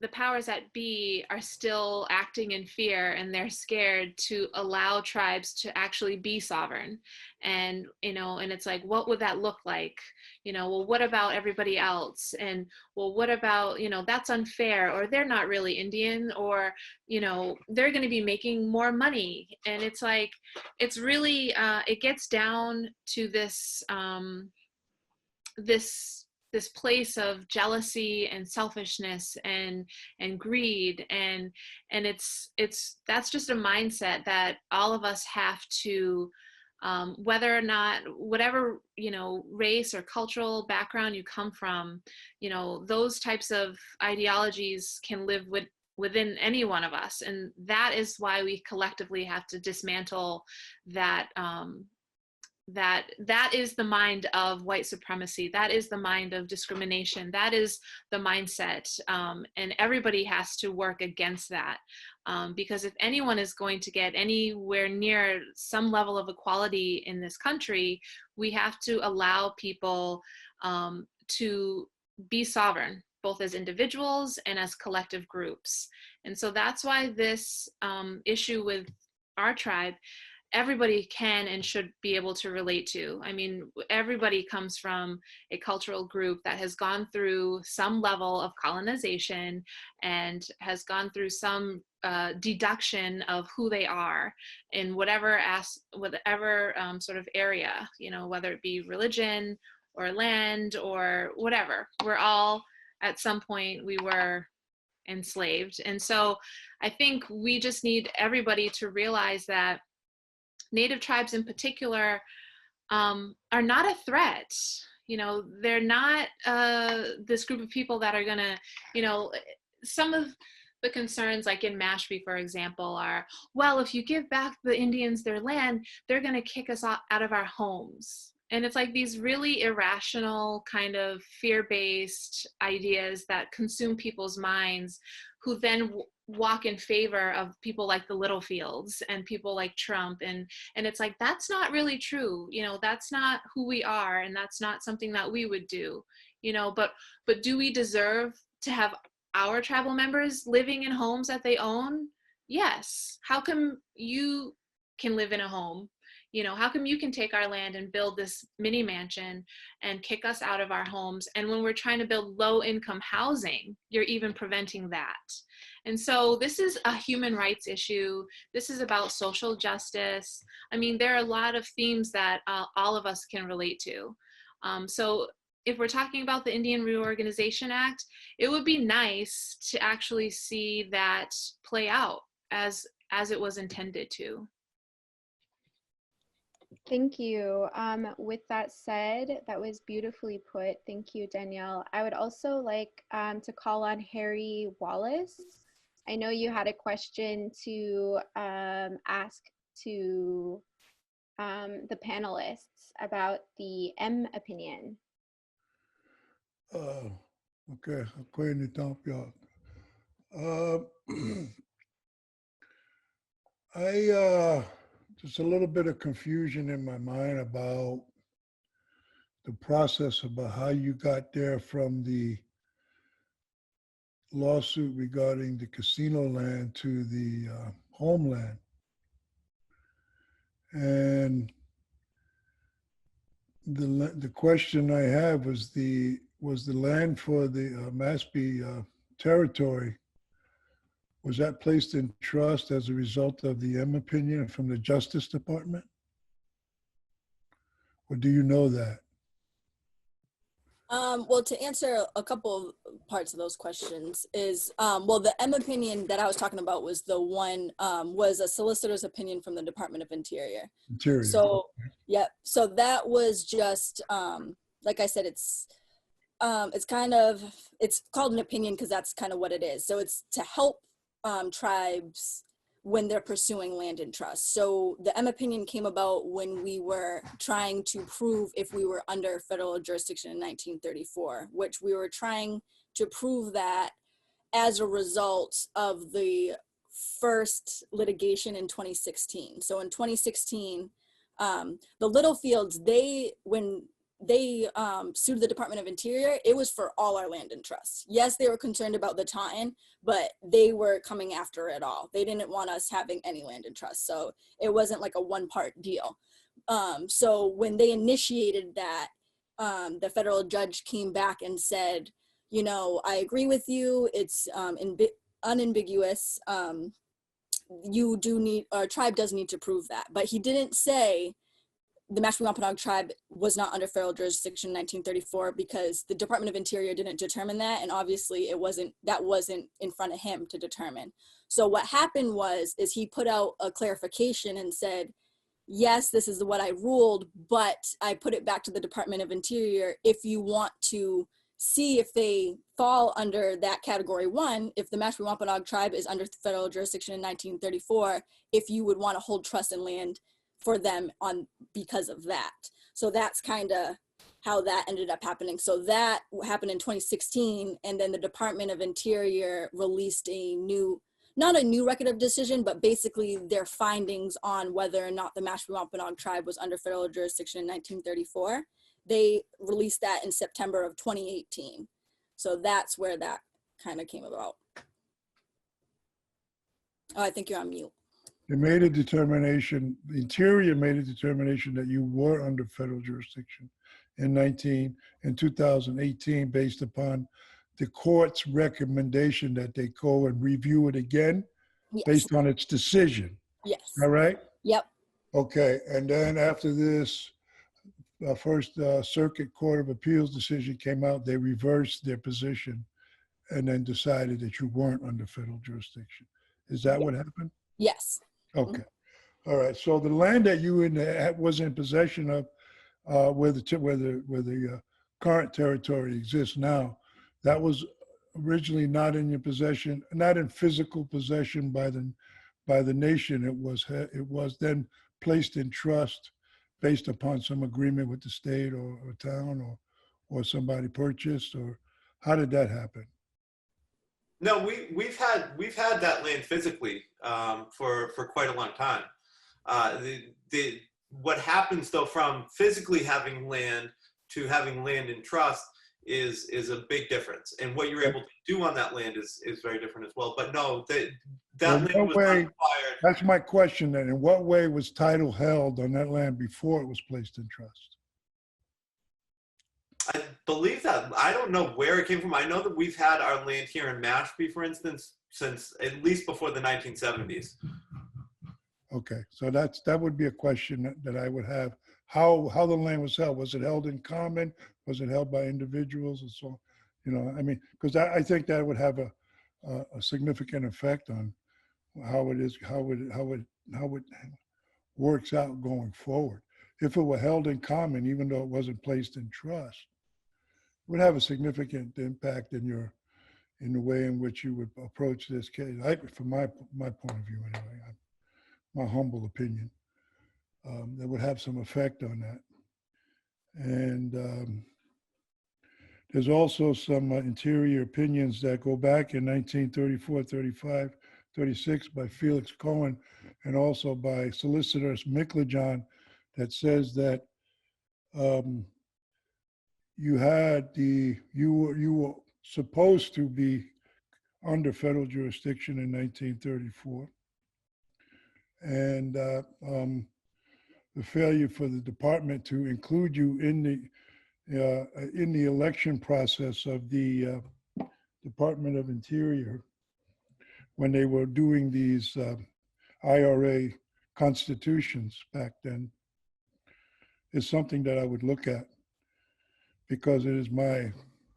the powers that be are still acting in fear, and they're scared to allow tribes to actually be sovereign. And and it's like, what would that look like? Well, what about everybody else? And well, what about, that's unfair, or they're not really Indian, or they're going to be making more money. And it's like, it's really it gets down to this this place of jealousy and selfishness and greed, and it's that's just a mindset that all of us have to, whether or not, whatever race or cultural background you come from, those types of ideologies can live within any one of us, and that is why we collectively have to dismantle that. That is the mind of white supremacy. That is the mind of discrimination. That is the mindset. And everybody has to work against that. Because if anyone is going to get anywhere near some level of equality in this country, we have to allow people to be sovereign, both as individuals and as collective groups. And so that's why this issue with our tribe, everybody can and should be able to relate to. I mean, everybody comes from a cultural group that has gone through some level of colonization and has gone through some deduction of who they are in whatever sort of area, whether it be religion or land or whatever. We're all, at some point, we were enslaved. And so I think we just need everybody to realize that Native tribes in particular are not a threat. You know, they're not this group of people that are gonna, you know, some of the concerns like in Mashpee, for example, are, well, if you give back the Indians their land, they're gonna kick us out of our homes. And it's like these really irrational kind of fear-based ideas that consume people's minds, who then walk in favor of people like the Littlefields and people like Trump. And it's like, that's not really true. You know, that's not who we are, and that's not something that we would do, you know. But do we deserve to have our tribal members living in homes that they own? Yes. How come you can live in a home? You know, how come you can take our land and build this mini mansion and kick us out of our homes? And when we're trying to build low income housing, you're even preventing that. And so this is a human rights issue. This is about social justice. I mean, there are a lot of themes that all of us can relate to. So if we're talking about the Indian Reorganization Act, it would be nice to actually see that play out as it was intended to. Thank you. With that said, that was beautifully put. Thank you, Danielle. I would also like to call on Harry Wallace. I know you had a question to ask to the panelists about the M opinion. Okay, ako ni Tampia. Just a little bit of confusion in my mind about the process about how you got there from the lawsuit regarding the casino land to the homeland. And the question I have was the land for the Mashpee territory, was that placed in trust as a result of the M opinion from the Justice Department? Or do you know that? Well, to answer a couple of parts of those questions is, well, the M opinion that I was talking about was the one, was a solicitor's opinion from the Department of Interior. So, yeah, so that was just, like I said, it's called an opinion because that's kind of what it is. So it's to help tribes when they're pursuing land in trust. So the M opinion came about when we were trying to prove if we were under federal jurisdiction in 1934, which we were trying to prove that as a result of the first litigation in 2016. So in 2016, the Littlefields, when they sued the Department of Interior, it was for all our land in trust. Yes, they were concerned about the Taunton, but they were coming after it all. They didn't want us having any land in trust. So it wasn't like a one-part deal. So when they initiated that, the federal judge came back and said, you know, I agree with you. It's unambiguous. You do need, our tribe does need to prove that. But he didn't say the Mashpee Wampanoag tribe was not under federal jurisdiction in 1934 because the Department of Interior didn't determine that, and obviously that wasn't in front of him to determine. So what happened is he put out a clarification and said, yes, this is what I ruled, but I put it back to the Department of Interior. If you want to see if they fall under that category 1, if the Mashpee Wampanoag tribe is under federal jurisdiction in 1934, if you would want to hold trust in land for them because of that. So that's kind of how that ended up happening. So that happened in 2016, and then the Department of Interior released not a new record of decision, but basically their findings on whether or not the Mashpee Wampanoag tribe was under federal jurisdiction in 1934. They released that in September of 2018. So that's where that kind of came about. Oh, I think you're on mute. They made a determination, the Interior made a determination that you were under federal jurisdiction in 2018 based upon the court's recommendation that they go and review it again. Yes. Based on its decision. Yes. All right? Yep. Okay, and then after this first Circuit Court of Appeals decision came out, they reversed their position and then decided that you weren't under federal jurisdiction. Is that what happened? Yes. Okay. All right. So the land that you was in possession of, where the current territory exists now, that was originally not in your possession, not in physical possession by the nation. It was then placed in trust based upon some agreement with the state or town or somebody purchased, or how did that happen? No, we've had that land physically for quite a long time. What happens though from physically having land to having land in trust is a big difference, and what you're able to do on that land is very different as well. But no, that land was not acquired. That's my question then. In what way was title held on that land before it was placed in trust? I believe that. I don't know where it came from. I know that we've had our land here in Mashpee, for instance, since at least before the 1970s. Okay, so that would be a question that I would have. How the land was held? Was it held in common? Was it held by individuals and so on? You know, I mean, because I think that would have a significant effect on how it works out going forward. If it were held in common, even though it wasn't placed in trust, it would have a significant impact in the way in which you would approach this case. From my point of view, anyway, my humble opinion, that would have some effect on that. And there's also some interior opinions that go back in 1934, 35, 36 by Felix Cohen, and also by Solicitor Micklejohn, that says that you were supposed to be under federal jurisdiction in 1934, and the failure for the department to include you in the election process of the Department of Interior when they were doing these IRA constitutions back then is something that I would look at, because it is my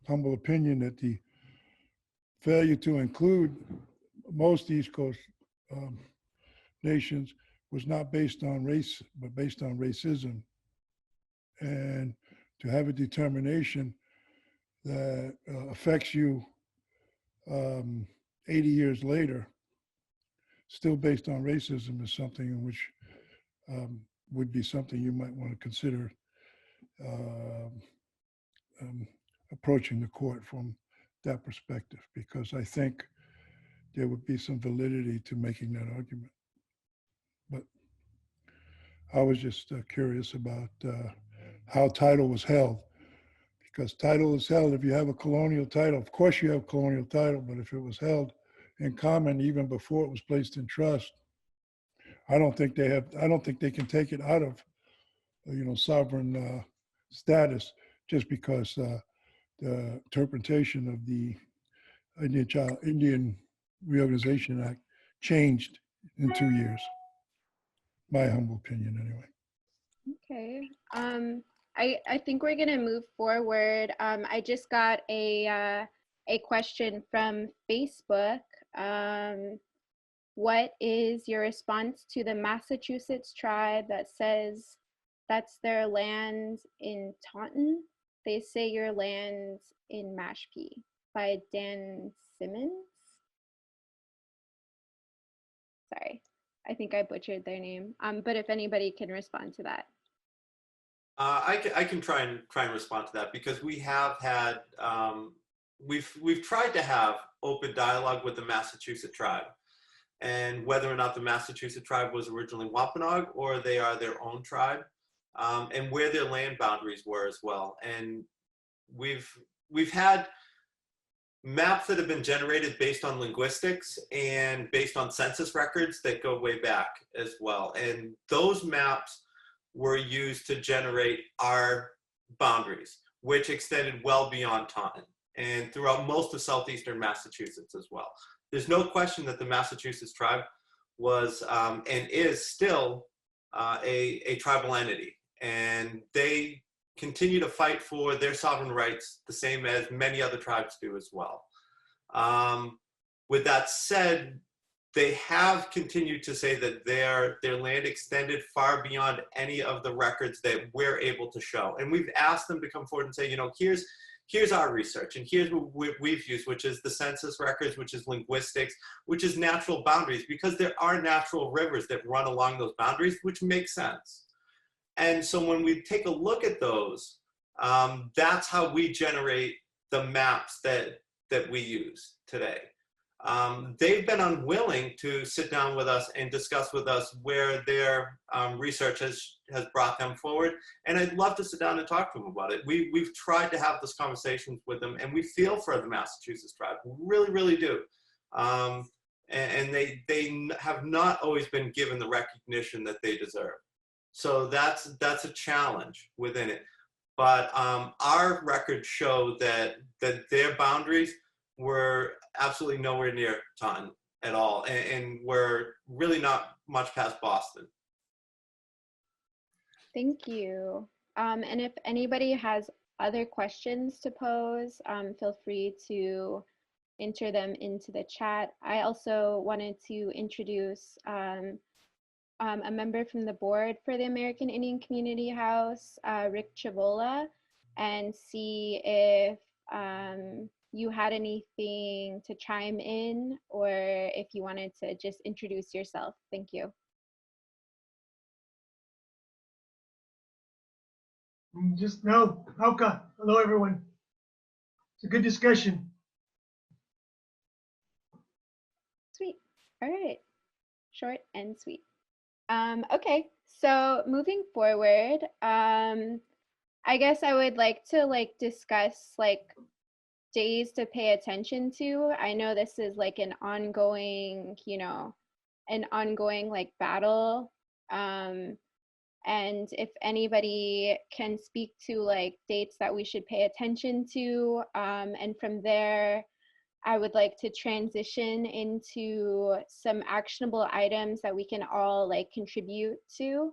humble opinion that the failure to include most East Coast nations was not based on race, but based on racism. And to have a determination that affects you 80 years later, still based on racism, is something in which would be something you might want to consider approaching the court from that perspective, because I think there would be some validity to making that argument. But I was just curious about how title was held, because title is held if you have a colonial title. Of course you have colonial title, but if it was held in common even before it was placed in trust, I don't think they can take it out of sovereign status just because the interpretation of the Indian Reorganization Act changed in 2 years. My humble opinion, anyway. Okay. I think we're gonna move forward. I just got a question from Facebook. What is your response to the Massachusetts tribe that says that's their land in Taunton? They say your land's in Mashpee, by Dan Simmons. Sorry, I think I butchered their name. But if anybody can respond to that. I can try and respond to that, because we have had we've tried to have open dialogue with the Massachusetts tribe, and whether or not the Massachusetts tribe was originally Wampanoag or they are their own tribe, and where their land boundaries were as well. And we've had maps that have been generated based on linguistics and based on census records that go way back as well. And those maps were used to generate our boundaries, which extended well beyond Taunton and throughout most of southeastern Massachusetts as well. There's no question that the Massachusetts tribe was and is still a tribal entity, and they continue to fight for their sovereign rights the same as many other tribes do as well. With that said, they have continued to say that their land extended far beyond any of the records that we're able to show. And we've asked them to come forward and say, you know, here's our research, and here's what we've used, which is the census records, which is linguistics, which is natural boundaries, because there are natural rivers that run along those boundaries, which makes sense. And so when we take a look at those, that's how we generate the maps that we use today. They've been unwilling to sit down with us and discuss with us where their research has brought them forward. And I'd love to sit down and talk to them about it. We've tried to have those conversations with them, and we feel for the Massachusetts tribe. We really, really do. And they have not always been given the recognition that they deserve. So that's a challenge within it. But our records show that their boundaries were absolutely nowhere near Taunton at all, and we're really not much past Boston. Thank you. And if anybody has other questions to pose, feel free to enter them into the chat. I also wanted to introduce a member from the board for the American Indian Community House, Rick Chivola, and see if you had anything to chime in, or if you wanted to just introduce yourself. Thank you. Just no, okay. Hello, everyone. It's a good discussion. Sweet. All right. Short and sweet. Okay, so moving forward, I guess I would like to discuss days to pay attention to. I know this is an ongoing, battle. And if anybody can speak to dates that we should pay attention to, and from there, I would like to transition into some actionable items that we can all contribute to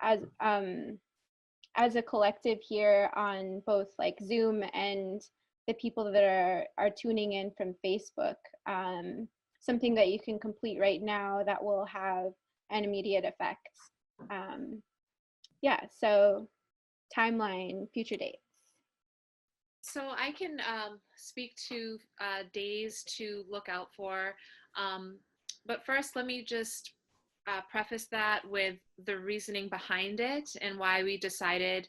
as a collective here on both Zoom and the people that are tuning in from Facebook. Something that you can complete right now that will have an immediate effect. Yeah, so timeline, future dates. So I can speak to days to look out for, but first let me just preface that with the reasoning behind it and why we decided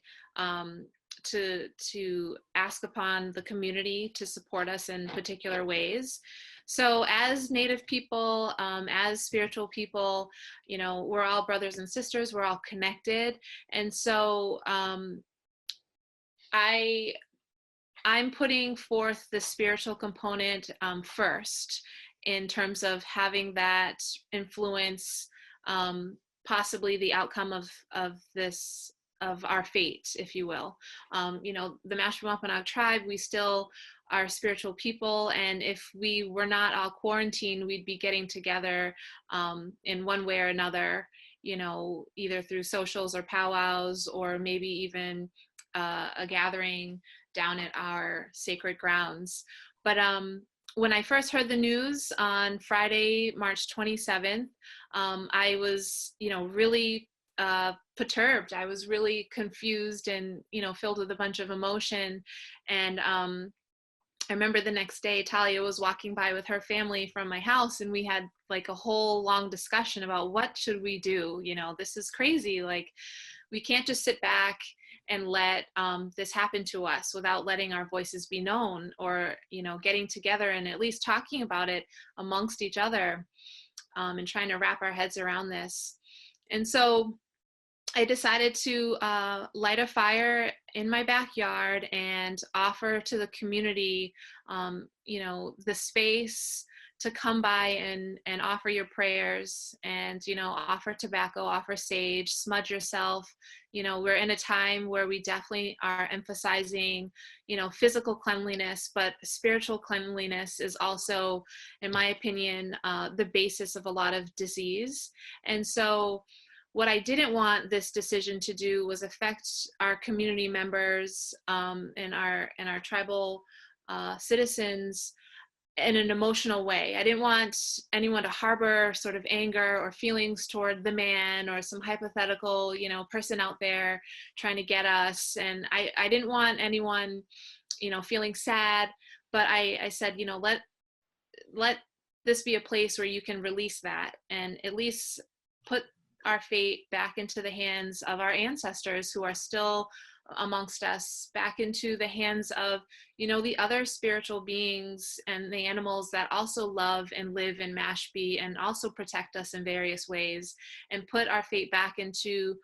to ask upon the community to support us in particular ways. So as Native people, as spiritual people, we're all brothers and sisters, we're all connected. And so I'm putting forth the spiritual component first, in terms of having that influence possibly the outcome of our fate, if you will. The Mashpee Wampanoag tribe, we still are spiritual people, and if we were not all quarantined, we'd be getting together in one way or another, either through socials or powwows, or maybe even a gathering down at our sacred grounds. But when I first heard the news on Friday, March 27th, I was, really perturbed. I was really confused and, filled with a bunch of emotion. And I remember the next day, Talia was walking by with her family from my house, and we had a whole long discussion about what should we do. This is crazy. We can't just sit back and let this happen to us without letting our voices be known, or getting together and at least talking about it amongst each other, and trying to wrap our heads around this. And so I decided to light a fire in my backyard and offer to the community the space to come by and offer your prayers, and offer tobacco, offer sage, smudge yourself. We're in a time where we definitely are emphasizing physical cleanliness, but spiritual cleanliness is also, in my opinion, the basis of a lot of disease. And so what I didn't want this decision to do was affect our community members and our tribal citizens in an emotional way. I didn't want anyone to harbor sort of anger or feelings toward the man or some hypothetical, you know, person out there trying to get us. And I didn't want anyone, you know, feeling sad, but I said, you know, let this be a place where you can release that and at least put our fate back into the hands of our ancestors who are still amongst us, back into the hands of, you know, the other spiritual beings and the animals that also love and live in Mashpee and also protect us in various ways, and put our fate back into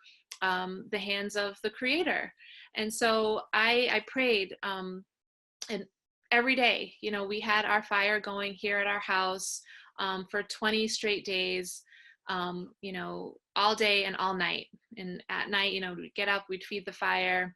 the hands of the Creator. And so I prayed, and every day, you know, we had our fire going here at our house for 20 straight days, you know, all day and all night. And at night, you know, we'd get up, we'd feed the fire.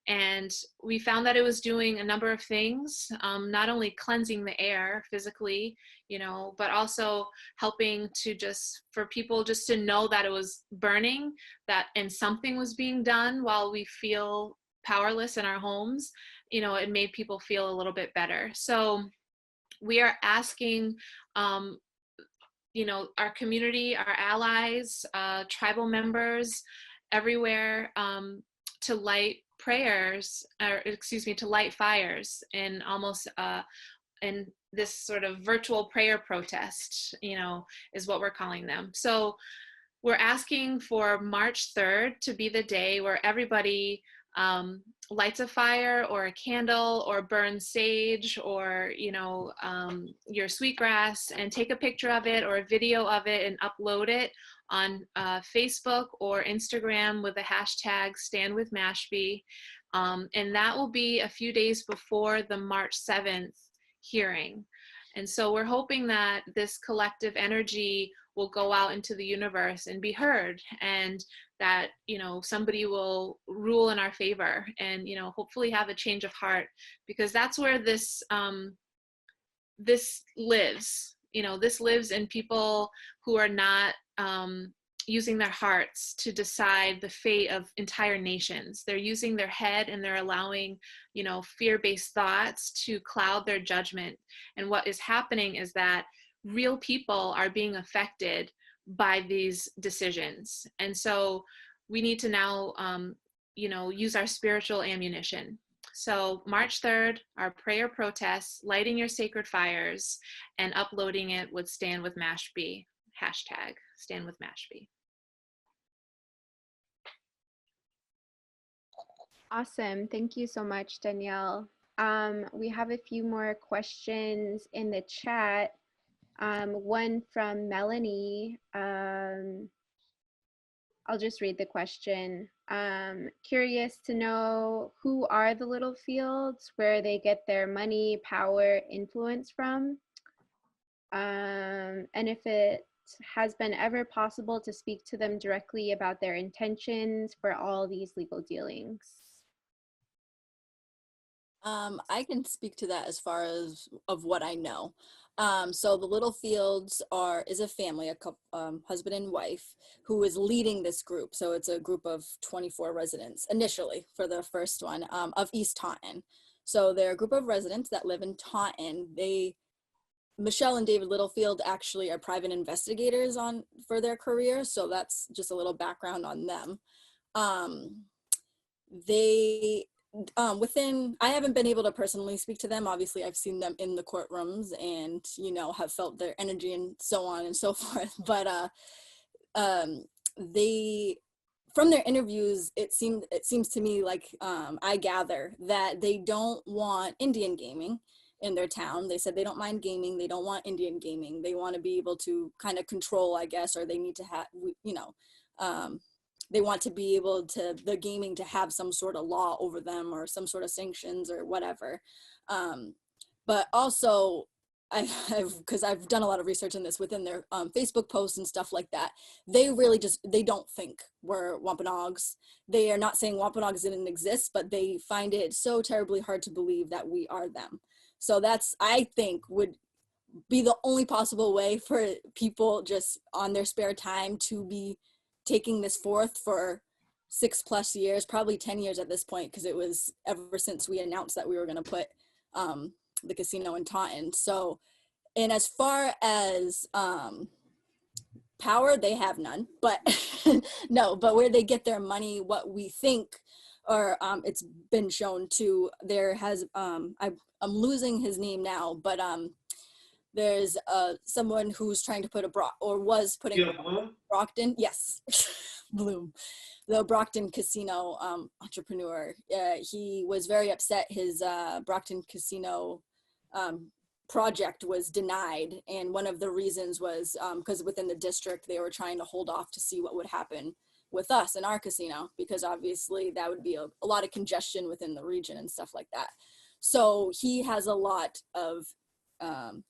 And we found that it was doing a number of things, not only cleansing the air physically, you know, but also helping to just, for people just to know that it was burning, that, and something was being done while we feel powerless in our homes. You know, it made people feel a little bit better. So we are asking, you know, our community, our allies, tribal members everywhere to light prayers, or excuse me, to light fires in almost in this sort of virtual prayer protest, you know, is what we're calling them. So we're asking for March 3rd to be the day where everybody lights a fire or a candle or burns sage or, you know, your sweetgrass, and take a picture of it or a video of it and upload it on Facebook or Instagram with the hashtag #StandWithMashpee. And that will be a few days before the March 7th hearing. And so we're hoping that this collective energy will go out into the universe and be heard, and that, you know, somebody will rule in our favor and, you know, hopefully have a change of heart, because that's where this this lives. You know, this lives in people who are not using their hearts to decide the fate of entire nations. They're using their head, and they're allowing, you know, fear-based thoughts to cloud their judgment. And what is happening is that real people are being affected by these decisions. And so we need to now, you know, use our spiritual ammunition. So March 3rd, our prayer protests, lighting your sacred fires, and uploading it with Stand With Mashpee, hashtag Stand With Mashpee. Awesome. Thank you so much, Danielle. We have a few more questions in the chat. One from Melanie. I'll just read the question. Curious to know, who are the Littlefields, where they get their money, power, influence from, and if it has been ever possible to speak to them directly about their intentions for all these legal dealings. I can speak to that as far as of what I know. So the Littlefields is a family, a couple, husband and wife, who is leading this group. So it's a group of 24 residents initially for the first one, of East Taunton. So they're a group of residents that live in Taunton. Michelle and David Littlefield actually are private investigators for their career. So that's just a little background on them. I haven't been able to personally speak to them. Obviously, I've seen them in the courtrooms and, you know, have felt their energy and so on and so forth. But from their interviews, it seems to me like I gather that they don't want Indian gaming in their town. They said they don't mind gaming. They don't want Indian gaming. They want to be able to kind of control, I guess, or they need to have, you know, they want to be able to, the gaming to have some sort of law over them or some sort of sanctions or whatever. But also, because I've done a lot of research in this within their Facebook posts and stuff like that, they really they don't think we're Wampanoags. They are not saying Wampanoags didn't exist, but they find it so terribly hard to believe that we are them. So that's, I think, would be the only possible way for people just on their spare time to be taking this forth for 6+ years, probably 10 years at this point, because it was ever since we announced that we were going to put the casino in Taunton. So And as far as power, they have none, but no, but where they get their money, what we think, or it's been shown to, there has, I'm losing his name now, but there's someone who's trying to put was putting Brockton, yes, Bloom, the Brockton casino entrepreneur. He was very upset his Brockton casino project was denied, and one of the reasons was because within the district they were trying to hold off to see what would happen with us in our casino, because obviously that would be a lot of congestion within the region and stuff like that. So he has a lot of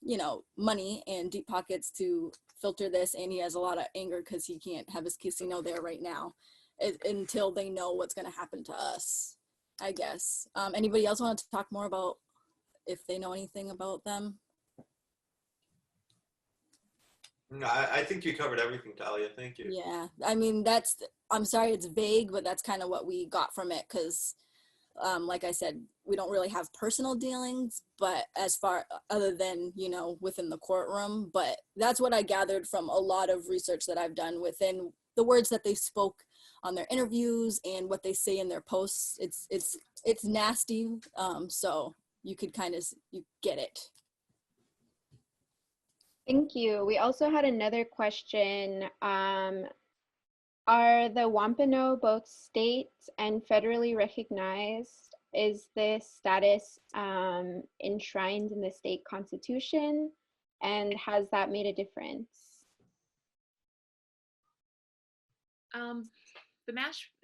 you know, money and deep pockets to filter this, and he has a lot of anger because he can't have his casino there right now until they know what's going to happen to us, I guess. Anybody else want to talk more about if they know anything about them? No, I think you covered everything, Talia. Thank you. Yeah, I mean, I'm sorry it's vague, but that's kind of what we got from it, because like I said, we don't really have personal dealings, but as far other than, you know, within the courtroom, but that's what I gathered from a lot of research that I've done within the words that they spoke on their interviews and what they say in their posts. It's nasty. So you could kind of, you get it. Thank you. We also had another question. Are the Wampanoag both state and federally recognized? Is this status enshrined in the state constitution? And has that made a difference?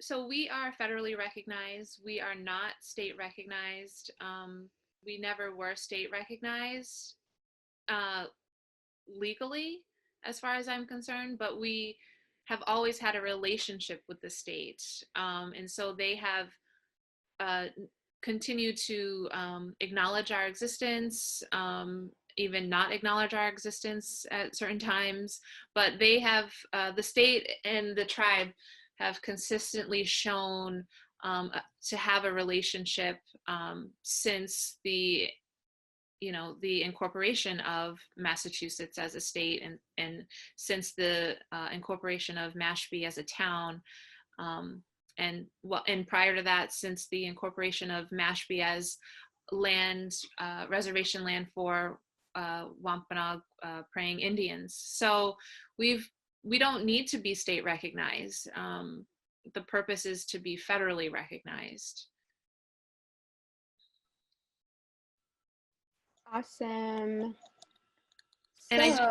So we are federally recognized. We are not state recognized. We never were state recognized legally, as far as I'm concerned, but we have always had a relationship with the state. And so they have continued to acknowledge our existence, even not acknowledge our existence at certain times, but they have, the state and the tribe have consistently shown to have a relationship since the incorporation of Massachusetts as a state, and since the incorporation of Mashpee as a town, and prior to that, since the incorporation of Mashpee as land, reservation land for Wampanoag praying Indians. So we don't need to be state recognized. The purpose is to be federally recognized. Awesome. And I just say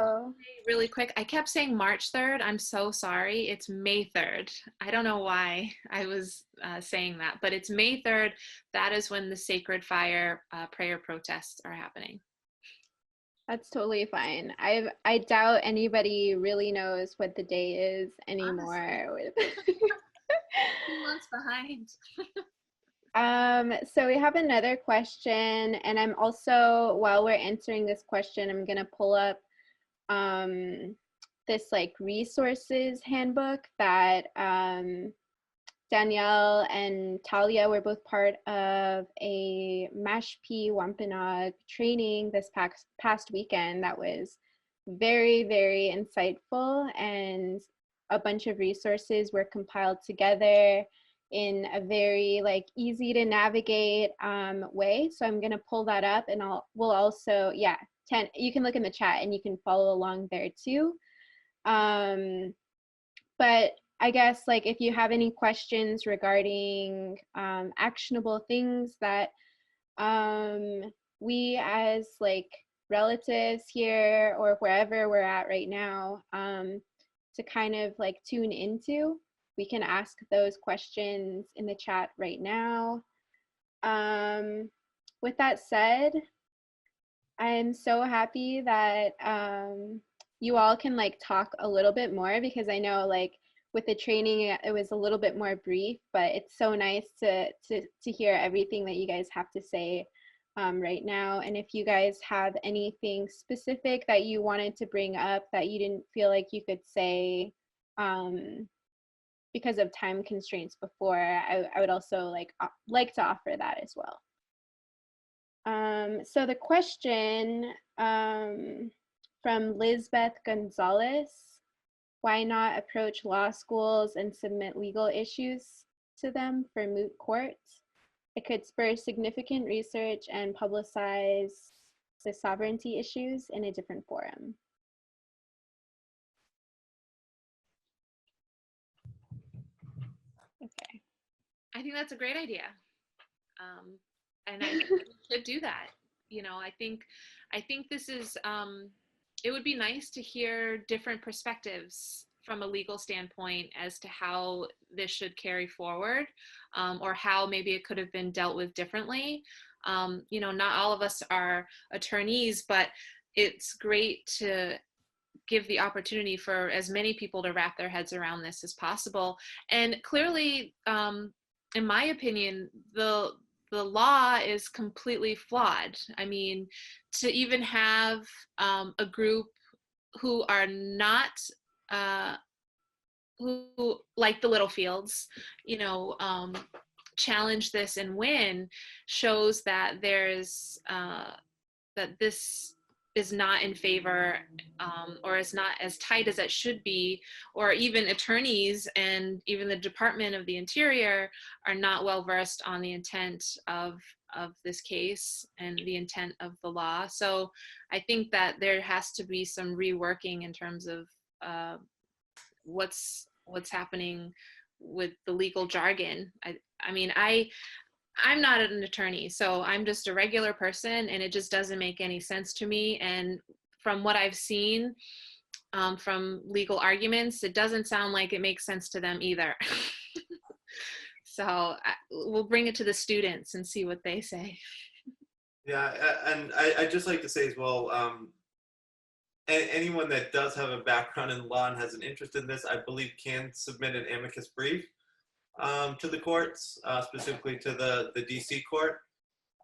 really quick, I kept saying March 3rd. I'm so sorry. It's May 3rd. I don't know why I was saying that, but it's May 3rd. That is when the Sacred Fire prayer protests are happening. That's totally fine. I doubt anybody really knows what the day is anymore. 2 months behind. So we have another question, and I'm also, while we're answering this question, I'm gonna pull up this like resources handbook that Danielle and Talia were both part of a Mashpee Wampanoag training this past weekend that was very, very insightful, and a bunch of resources were compiled together in a very like easy to navigate way. So I'm gonna pull that up, and we'll also, yeah, you can look in the chat and you can follow along there too. But I guess like if you have any questions regarding actionable things that we as like relatives here or wherever we're at right now to kind of like tune into, we can ask those questions in the chat right now. With that said, I'm so happy that you all can like talk a little bit more, because I know like with the training it was a little bit more brief, but it's so nice to hear everything that you guys have to say right now. And if you guys have anything specific that you wanted to bring up that you didn't feel like you could say because of time constraints before, I would also like to offer that as well. So the question from Lizbeth Gonzalez, why not approach law schools and submit legal issues to them for moot courts? It could spur significant research and publicize the sovereignty issues in a different forum. Okay. I think that's a great idea. And I think we should do that. You know, I think this is, it would be nice to hear different perspectives from a legal standpoint as to how this should carry forward, or how maybe it could have been dealt with differently. You know, not all of us are attorneys, but it's great to give the opportunity for as many people to wrap their heads around this as possible. And clearly, in my opinion, the law is completely flawed. I mean, to even have a group who are not, who like the Littlefields, you know, challenge this and win, shows that there's, that this is not in favor, or is not as tight as it should be, or even attorneys and even the Department of the Interior are not well versed on the intent of this case and the intent of the law. So I think that there has to be some reworking in terms of what's happening with the legal jargon. I mean, I'm not an attorney, so I'm just a regular person, and it just doesn't make any sense to me. And from what I've seen from legal arguments, it doesn't sound like it makes sense to them either. So we'll bring it to the students and see what they say. Yeah, and I'd just like to say as well, anyone that does have a background in law and has an interest in this, I believe can submit an amicus brief to the courts, specifically to the DC court.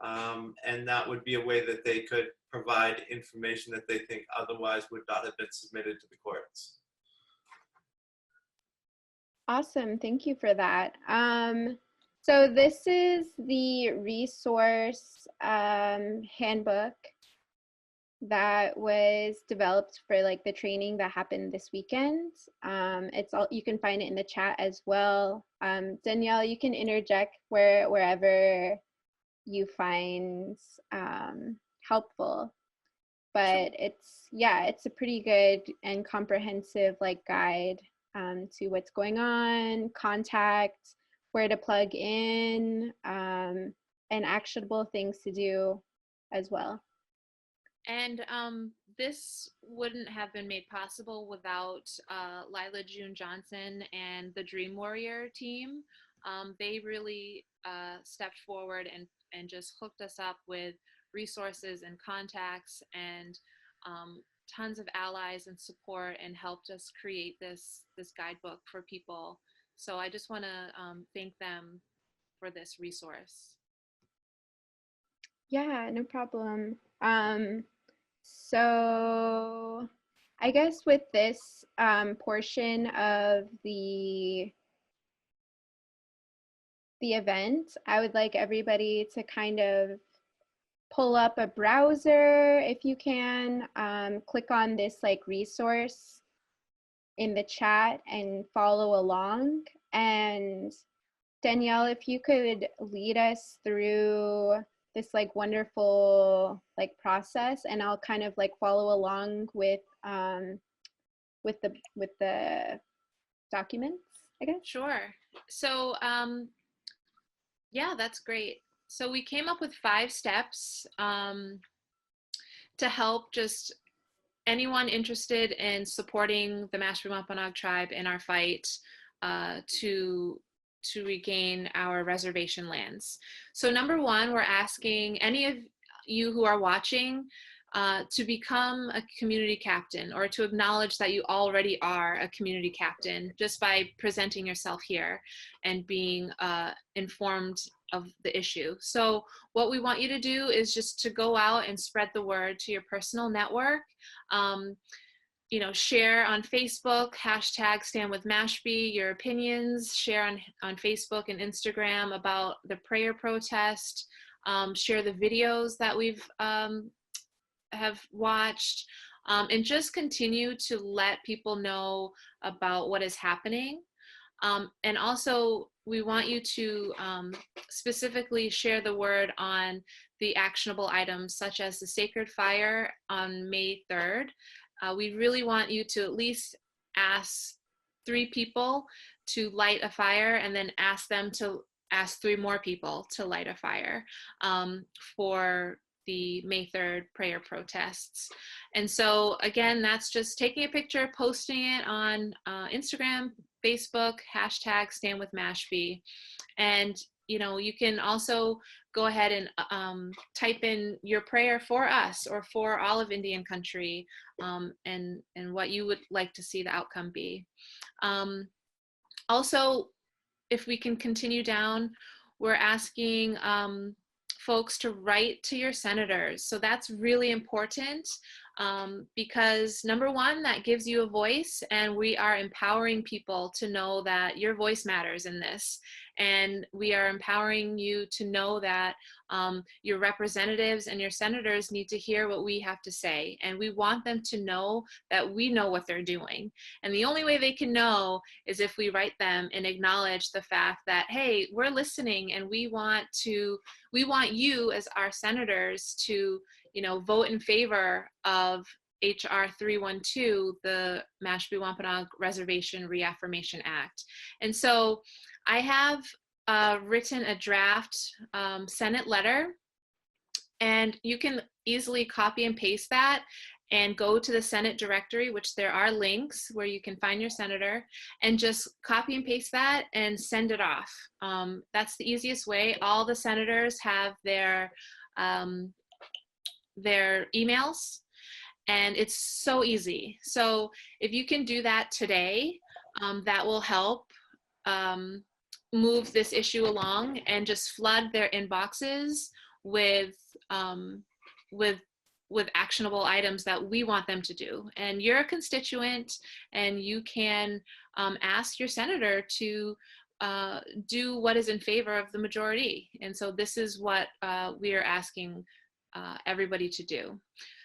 And that would be a way that they could provide information that they think otherwise would not have been submitted to the courts. Awesome, thank you for that. So this is the resource handbook that was developed for like the training that happened this weekend. It's all, you can find it in the chat as well. Danielle, you can interject wherever you find helpful. But it's, yeah, it's a pretty good and comprehensive like guide to what's going on, contact, where to plug in, and actionable things to do as well. And this wouldn't have been made possible without Lila June Johnson and the Dream Warrior team. They really stepped forward and just hooked us up with resources and contacts and tons of allies and support, and helped us create this guidebook for people. So I just want to thank them for this resource. Yeah, no problem. So I guess with this portion of the event, I would like everybody to kind of pull up a browser if you can, click on this like resource in the chat and follow along. And Danielle, if you could lead us through this like wonderful like process, and I'll kind of like follow along with the documents, I guess. Sure. So yeah, that's great. So we came up with 5 steps to help just anyone interested in supporting the Mashpee Wampanoag tribe in our fight to regain our reservation lands. So number 1, we're asking any of you who are watching to become a community captain, or to acknowledge that you already are a community captain just by presenting yourself here and being informed of the issue. So what we want you to do is just to go out and spread the word to your personal network. You know, share on Facebook, #StandWithMashpee, your opinions, share on Facebook and Instagram about the prayer protest. share the videos that we've have watched, and just continue to let people know about what is happening. And also, we want you to specifically share the word on the actionable items, such as the Sacred Fire on May 3rd. We really want you to at least ask 3 people to light a fire, and then ask them to ask 3 more people to light a fire for the May 3rd prayer protests. And so again, that's just taking a picture, posting it on Instagram, Facebook, hashtag Stand With Mashpee. And you know, you can also go ahead and type in your prayer for us or for all of Indian country, and what you would like to see the outcome be. Also, if we can continue down, we're asking folks to write to your senators. So that's really important, because number one, that gives you a voice, and we are empowering people to know that your voice matters in this. And we are empowering you to know that your representatives and your senators need to hear what we have to say. And we want them to know that we know what they're doing. And the only way they can know is if we write them and acknowledge the fact that, hey, we're listening, and we want you as our senators to, you know, vote in favor of HR 312, the Mashpee Wampanoag Reservation Reaffirmation Act. And so I have written a draft Senate letter, and you can easily copy and paste that and go to the Senate directory, which there are links where you can find your senator, and just copy and paste that and send it off. That's the easiest way. All the senators have their emails, and it's so easy. So if you can do that today, that will help move this issue along, and just flood their inboxes with actionable items that we want them to do. And you're a constituent, and you can ask your senator to do what is in favor of the majority. And so this is what we are asking everybody to do.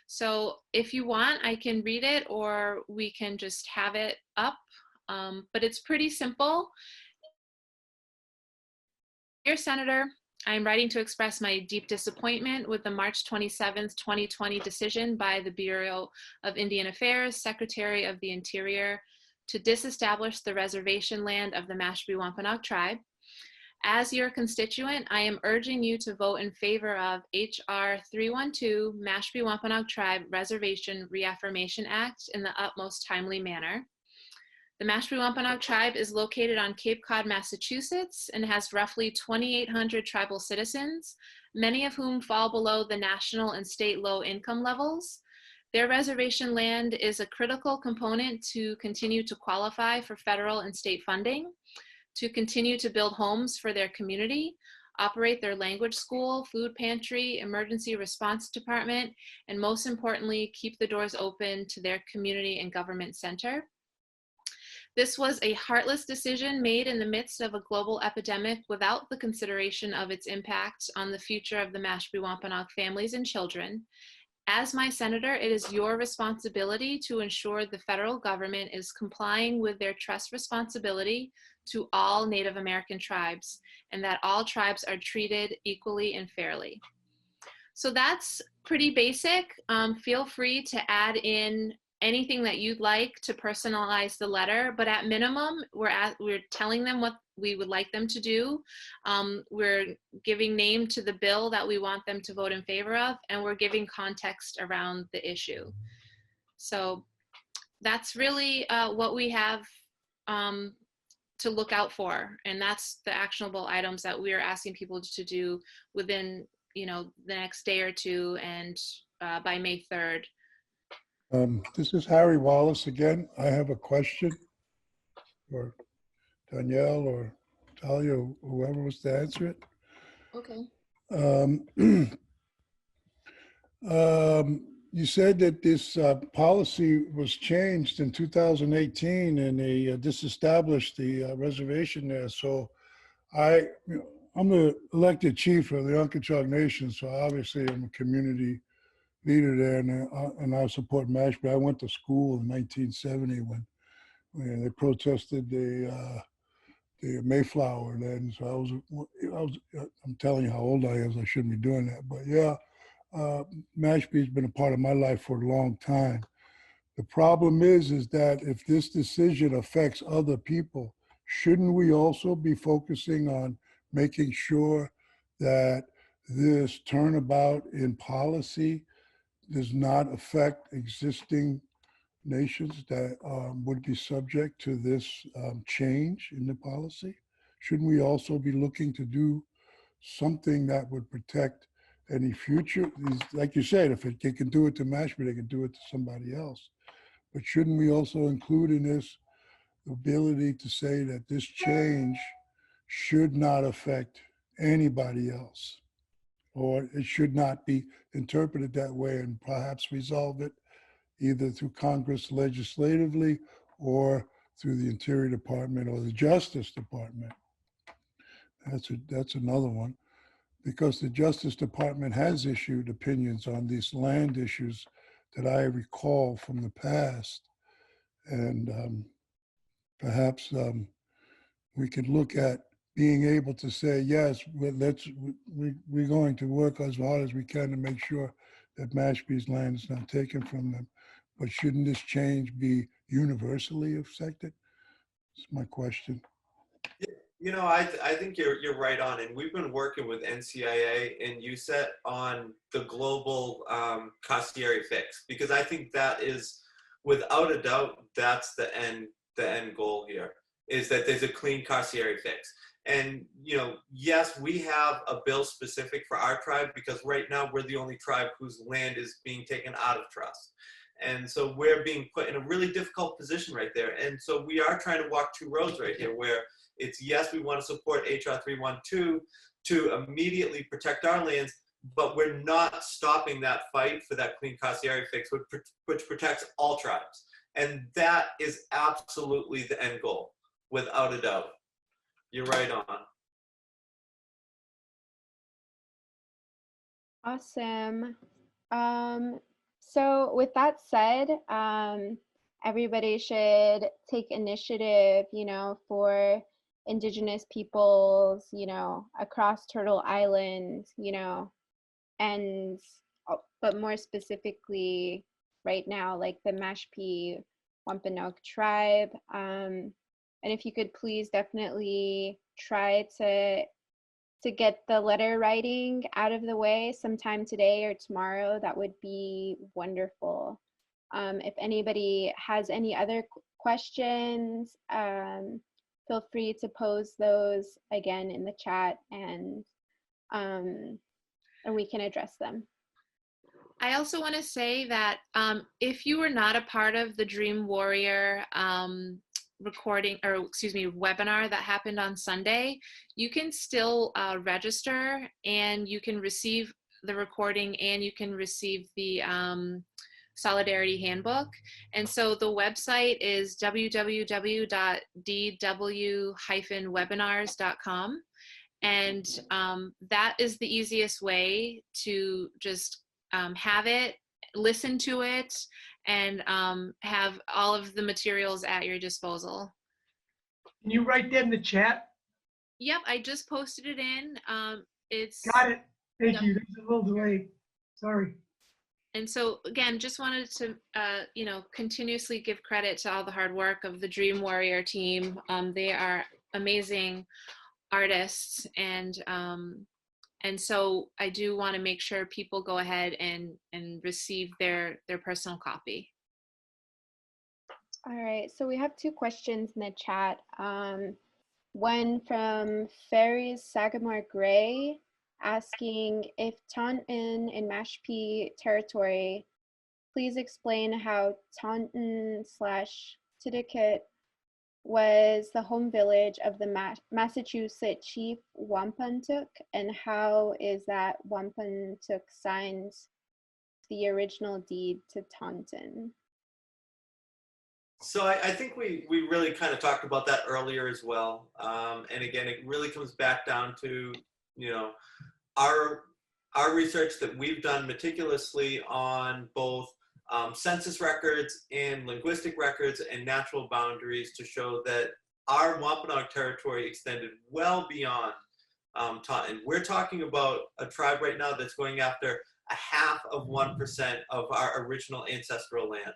So if you want, I can read it, or we can just have it up, but it's pretty simple. Dear Senator, I am writing to express my deep disappointment with the March 27th, 2020 decision by the Bureau of Indian Affairs, Secretary of the Interior, to disestablish the reservation land of the Mashpee Wampanoag tribe. As your constituent, I am urging you to vote in favor of HR 312, Mashpee Wampanoag Tribe Reservation Reaffirmation Act, in the utmost timely manner. The Mashpee Wampanoag tribe is located on Cape Cod, Massachusetts, and has roughly 2,800 tribal citizens, many of whom fall below the national and state low income levels. Their reservation land is a critical component to continue to qualify for federal and state funding, to continue to build homes for their community, operate their language school, food pantry, emergency response department, and most importantly, keep the doors open to their community and government center. This was a heartless decision made in the midst of a global epidemic without the consideration of its impact on the future of the Mashpee Wampanoag families and children. As my senator, it is your responsibility to ensure the federal government is complying with their trust responsibility to all Native American tribes, and that all tribes are treated equally and fairly. So that's pretty basic. Feel free to add in anything that you'd like to personalize the letter, but at minimum, we're telling them what we would like them to do. We're giving name to the bill that we want them to vote in favor of, and we're giving context around the issue. So that's really what we have to look out for, and that's the actionable items that we are asking people to do within, you know, the next day or two, and by May 3rd. This is Harry Wallace again. I have a question for Danielle or Talia, or whoever was to answer it. Okay. You said that this policy was changed in 2018, and they disestablished the reservation there. So I'm the elected chief of the Untitled Nation, so obviously I'm a community leader there, and I support Mashpee. I went to school in 1970 when they protested the Mayflower then. So I'm telling you how old I am, so I shouldn't be doing that. But yeah, Mashpee's been a part of my life for a long time. The problem is that if this decision affects other people, shouldn't we also be focusing on making sure that this turnabout in policy does not affect existing nations that would be subject to this change in the policy? Shouldn't we also be looking to do something that would protect any future? Like you said, if they can do it to Mashpee, they can do it to somebody else. But shouldn't we also include in this the ability to say that this change should not affect anybody else, or it should not be interpreted that way, and perhaps resolve it either through Congress legislatively or through the Interior Department or the Justice Department? That's another one, because the Justice Department has issued opinions on these land issues that I recall from the past. And perhaps we could look at being able to say, yes, we're going to work as hard as we can to make sure that Mashpee's land is not taken from them. But shouldn't this change be universally affected? That's my question. You know, I think you're right on, and we've been working with NCIA and USET on the global carcieri fix, because I think that is, without a doubt, that's the end goal here, is that there's a clean carcieri fix. And you know, yes, we have a bill specific for our tribe, because right now we're the only tribe whose land is being taken out of trust. And so we're being put in a really difficult position right there. And so we are trying to walk two roads right here, where it's, yes, we want to support HR 312 to immediately protect our lands, but we're not stopping that fight for that clean carcieri fix, which protects all tribes. And that is absolutely the end goal, without a doubt. You're right on. Awesome. So with that said, everybody should take initiative, you know, for Indigenous peoples, you know, across Turtle Island, you know, and but more specifically right now, like the Mashpee Wampanoag tribe. And if you could please definitely try to get the letter writing out of the way sometime today or tomorrow, that would be wonderful. If anybody has any other questions, feel free to pose those again in the chat, and we can address them. I also want to say that if you were not a part of the Dream Warrior webinar that happened on Sunday, you can still register, and you can receive the recording, and you can receive the Solidarity Handbook. And so the website is www.dw-webinars.com. And that is the easiest way to just have it, listen to it, and have all of the materials at your disposal. Can you write that in the chat? Yep, I just posted it in. It's got it. Thank you. There's a little delay. Sorry. And so again, just wanted to you know, continuously give credit to all the hard work of the Dream Warrior team. They are amazing artists, and so I do want to make sure people go ahead and receive their personal copy. All right, so we have two questions in the chat. One from Ferries Sagamore Gray, asking, if Taunton in Mashpee territory, please explain how Taunton/Titicut was the home village of the Massachusetts chief Wampanoag, and how is that Wampanoag signed the original deed to Taunton? So I think we really kind of talked about that earlier as well. And again, it really comes back down to you know, our research that we've done meticulously on both census records and linguistic records and natural boundaries to show that our Wampanoag territory extended well beyond Taunton. We're talking about a tribe right now that's going after 0.5% of our original ancestral land.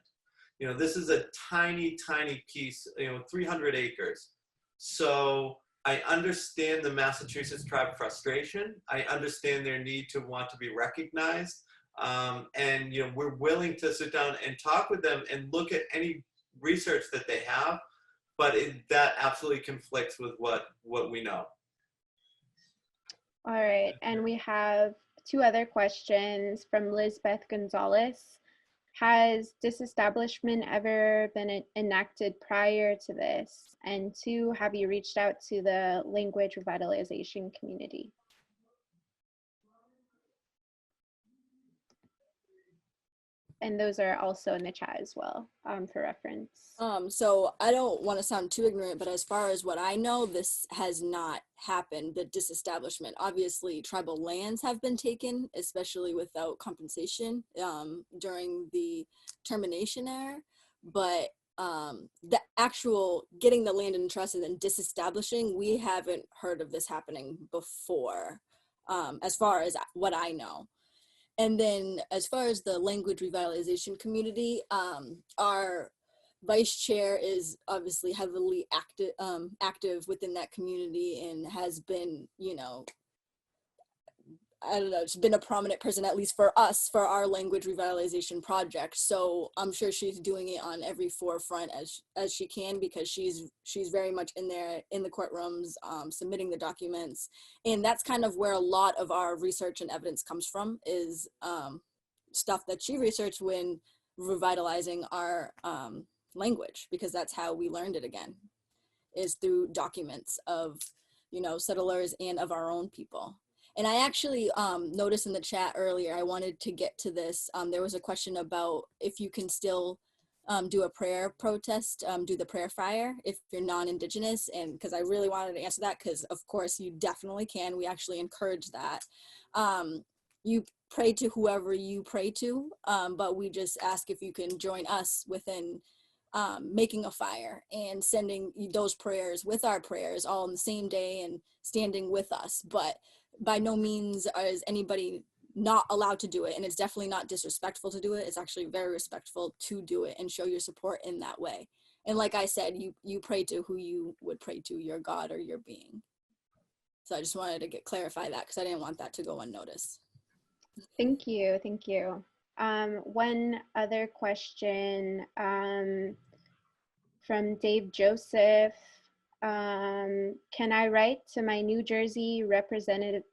You know, this is a tiny, tiny piece, you know, 300 acres. So I understand the Massachusetts tribe frustration. I understand their need to want to be recognized. And, you know, we're willing to sit down and talk with them and look at any research that they have, but that absolutely conflicts with what we know. All right, and we have 2 other questions from Lizbeth Gonzalez. Has disestablishment ever been enacted prior to this? And 2, have you reached out to the language revitalization community? And those are also in the chat as well, for reference. So I don't want to sound too ignorant, but as far as what I know, this has not happened, the disestablishment. Obviously, tribal lands have been taken, especially without compensation during the termination era, but the actual getting the land in trust and then disestablishing, we haven't heard of this happening before, as far as what I know. And then as far as the language revitalization community, our vice chair is obviously heavily active within that community and has been, you know, I don't know, it's been a prominent person, at least for us, for our language revitalization project. So I'm sure she's doing it on every forefront as she can, because she's very much in there in the courtrooms, submitting the documents. And that's kind of where a lot of our research and evidence comes from, is stuff that she researched when revitalizing our language, because that's how we learned it again, is through documents of, you know, settlers and of our own people. And I actually noticed in the chat earlier, I wanted to get to this. There was a question about if you can still do a prayer protest, do the prayer fire if you're non-Indigenous. And because I really wanted to answer that, because of course you definitely can. We actually encourage that. You pray to whoever you pray to, but we just ask if you can join us within making a fire and sending those prayers with our prayers all on the same day and standing with us. But by no means is anybody not allowed to do it, and it's definitely not disrespectful to do it. It's actually very respectful to do it and show your support in that way. And like I said, you pray to who you would pray to, your God or your being. So I just wanted to clarify that, because I didn't want that to go unnoticed. Thank you, thank you. One other question from Dave Joseph. Can I write to my New Jersey representatives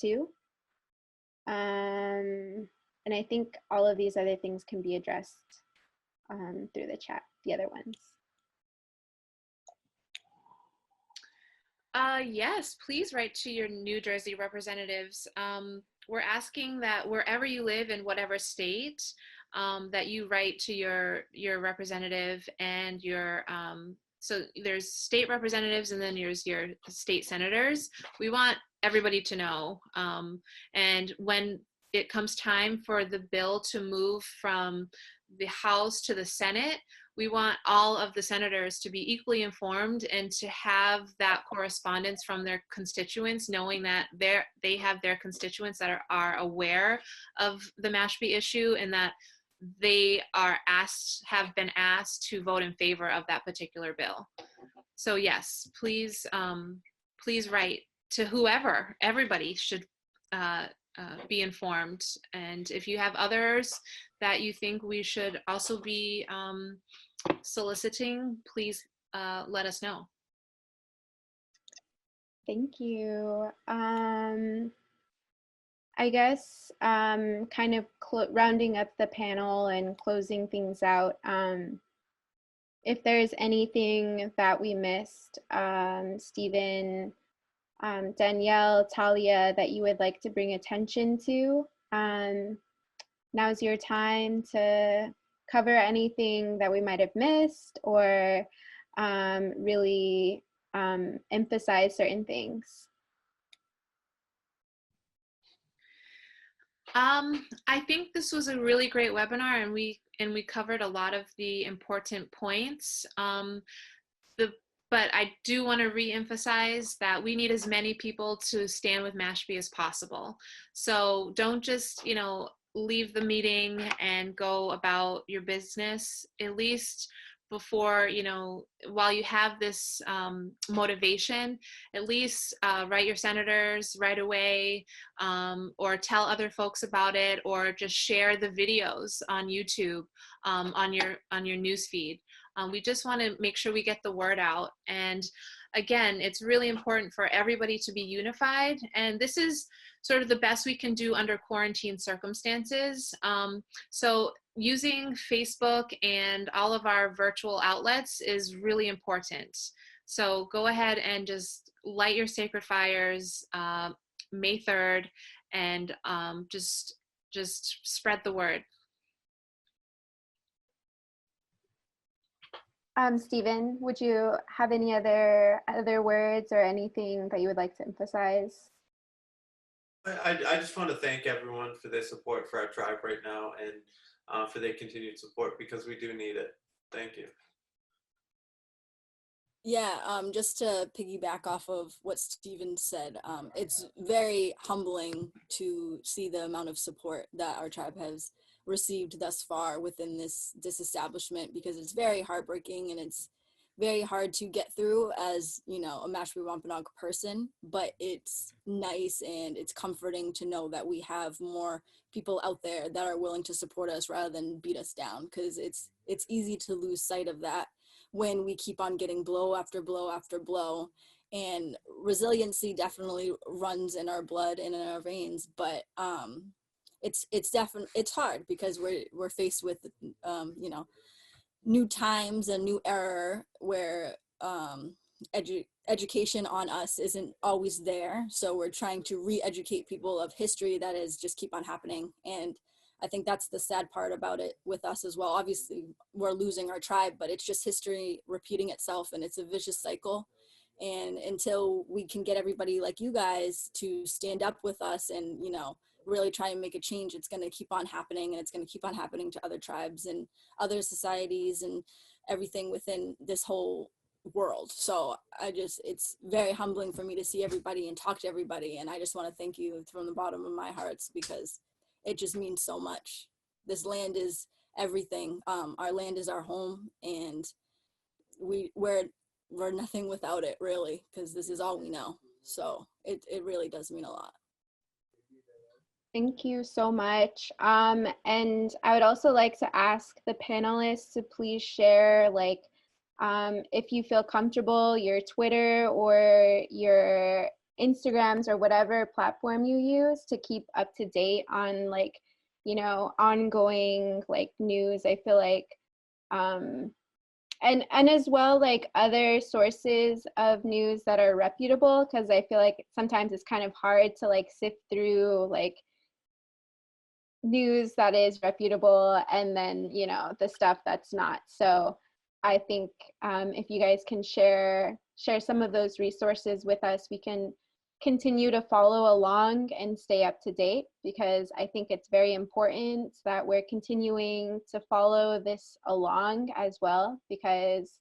too? And I think all of these other things can be addressed through the chat, the other ones. Yes, please write to your New Jersey representatives. We're asking that wherever you live in whatever state, that you write to your representative and your so there's state representatives and then there's your state senators. We want everybody to know. And when it comes time for the bill to move from the House to the Senate, we want all of the senators to be equally informed and to have that correspondence from their constituents, knowing that they have their constituents that are aware of the Mashpee issue and that they have been asked to vote in favor of that particular bill. So yes, please write to whoever. Everybody should be informed. And if you have others that you think we should also be soliciting, please let us know. Thank you. I guess kind of rounding up the panel and closing things out, if there's anything that we missed, Stephen, Danielle, Talia, that you would like to bring attention to, now's your time to cover anything that we might have missed or really emphasize certain things. I think this was a really great webinar, and we covered a lot of the important points. But I do want to re-emphasize that we need as many people to stand with Mashpee as possible. So don't just, leave the meeting and go about your business. At least before, while you have this motivation, at least write your senators right away, or tell other folks about it, or just share the videos on YouTube, on your news feed. We just want to make sure we get the word out. And again, it's really important for everybody to be unified. And this is sort of the best we can do under quarantine circumstances. So using Facebook and all of our virtual outlets is really important. So go ahead and just light your sacred fires May 3rd, and just spread the word. Stephen, would you have any other words or anything that you would like to emphasize? I just want to thank everyone for their support for our tribe right now, and for their continued support, because we do need it. Thank you. Yeah, just to piggyback off of what Stephen said, it's very humbling to see the amount of support that our tribe has received thus far within this disestablishment, because it's very heartbreaking and it's very hard to get through as, a Mashpee Wampanoag person, but it's nice and it's comforting to know that we have more people out there that are willing to support us rather than beat us down, because it's easy to lose sight of that when we keep on getting blow after blow after blow. And resiliency definitely runs in our blood and in our veins, but it's hard because we're faced with new times, a new era where education on us isn't always there. So we're trying to re-educate people of history that is just keep on happening. And I think that's the sad part about it with us as well. Obviously, we're losing our tribe, but it's just history repeating itself, and it's a vicious cycle. And until we can get everybody like you guys to stand up with us and, really try and make a change, it's going to keep on happening, and it's going to keep on happening to other tribes and other societies and everything within this whole world. So it's very humbling for me to see everybody and talk to everybody. And I just want to thank you from the bottom of my hearts, because it just means so much. This land is everything. Our land is our home, and we're nothing without it, really, because this is all we know. So it really does mean a lot. Thank you so much. And I would also like to ask the panelists to please share, if you feel comfortable, your Twitter or your Instagrams or whatever platform you use to keep up to date on ongoing news. I feel like and as well other sources of news that are reputable, because I feel like sometimes it's kind of hard to sift through news that is reputable and then the stuff that's not. So I think if you guys can share some of those resources with us, we can continue to follow along and stay up to date, because I think it's very important that we're continuing to follow this along as well, because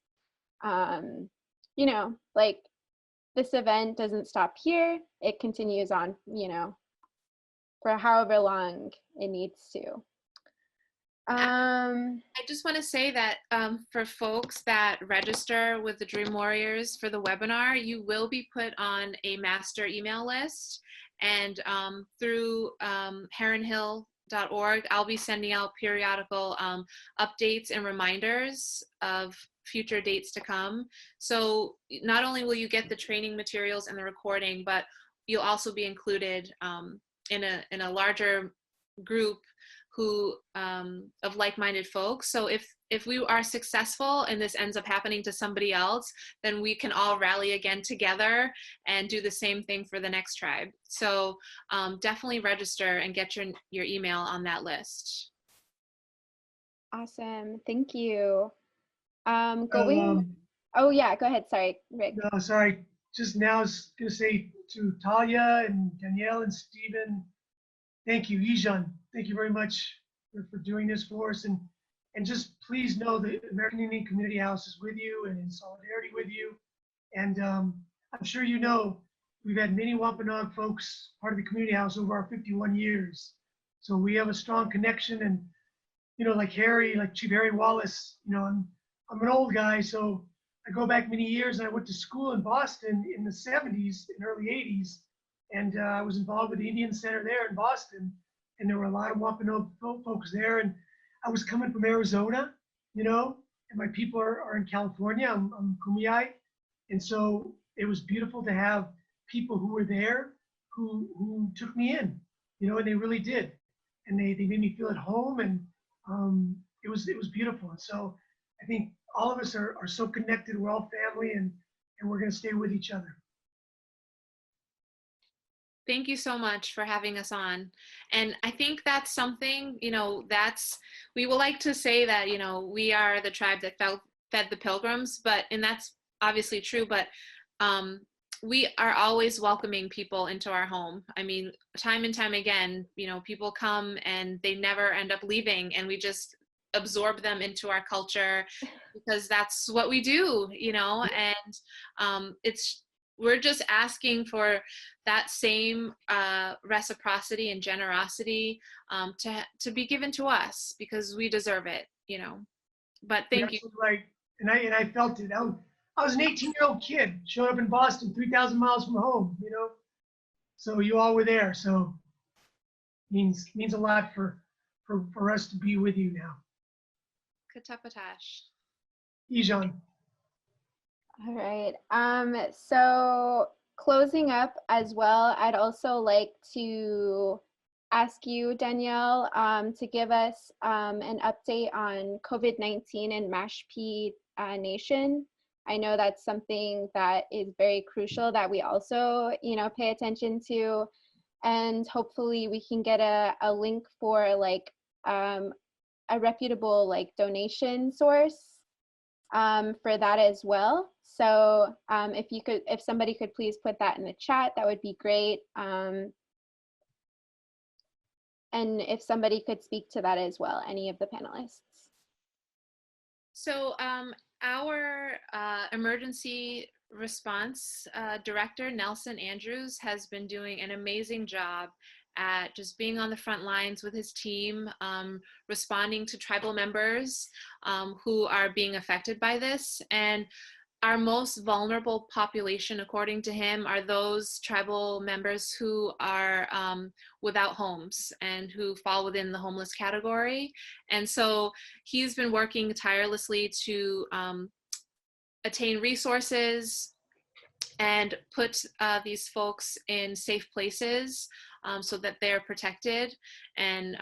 this event doesn't stop here. It continues on, for however long it needs to. I just want to say that for folks that register with the Dream Warriors for the webinar, you will be put on a master email list, and through heronhill.org, I'll be sending out periodical updates and reminders of future dates to come. So not only will you get the training materials and the recording, but you'll also be included in a larger group of like-minded folks. So if we are successful and this ends up happening to somebody else, then we can all rally again together and do the same thing for the next tribe. So definitely register and get your email on that list. Awesome, thank you. Oh yeah, go ahead, sorry, Rick. No, sorry, just now I was gonna say to Talia and Danielle and Stephen, Thank you, Ijan. Thank you very much for doing this for us. And just please know the American Indian Community House is with you and in solidarity with you. And I'm sure you know, we've had many Wampanoag folks part of the community house over our 51 years. So we have a strong connection. And, you know, like Harry, like Chief Harry Wallace, you know, I'm an old guy, so I go back many years, and I went to school in Boston in the 70s and early 80s. And I was involved with the Indian Center there in Boston. And there were a lot of Wampanoag folks there. And I was coming from Arizona, you know, and my people are in California. I'm Kumeyaay. And so it was beautiful to have people who were there who took me in, you know, and they really did. And they made me feel at home, and it was beautiful. And so I think all of us are so connected. We're all family, and we're going to stay with each other. Thank you so much for having us on. And I think that's something, you know, we will like to say that, you know, we are the tribe that fed the pilgrims, and that's obviously true, but we are always welcoming people into our home. I mean, time and time again, you know, people come and they never end up leaving, and we just absorb them into our culture because that's what we do, you know, and we're just asking for that same reciprocity and generosity to be given to us because we deserve it, you know. But thank you. Right, and I felt it. I was an 18-year-old kid, showed up in Boston, 3,000 miles from home, you know. So you all were there. So means a lot for us to be with you now. Katapatash. Ijan. All right. So closing up as well, I'd also like to ask you, Danielle, to give us an update on COVID-19 in Mashpee Nation. I know that's something that is very crucial that we also, you know, pay attention to, and hopefully we can get a link for like a reputable like donation source for that as well. So if somebody could please put that in the chat, that would be great. And if somebody could speak to that as well, any of the panelists. So our emergency response director, Nelson Andrews, has been doing an amazing job at just being on the front lines with his team, responding to tribal members who are being affected by this. And our most vulnerable population, according to him, are those tribal members who are without homes and who fall within the homeless category. And so he's been working tirelessly to attain resources and put these folks in safe places so that they're protected and,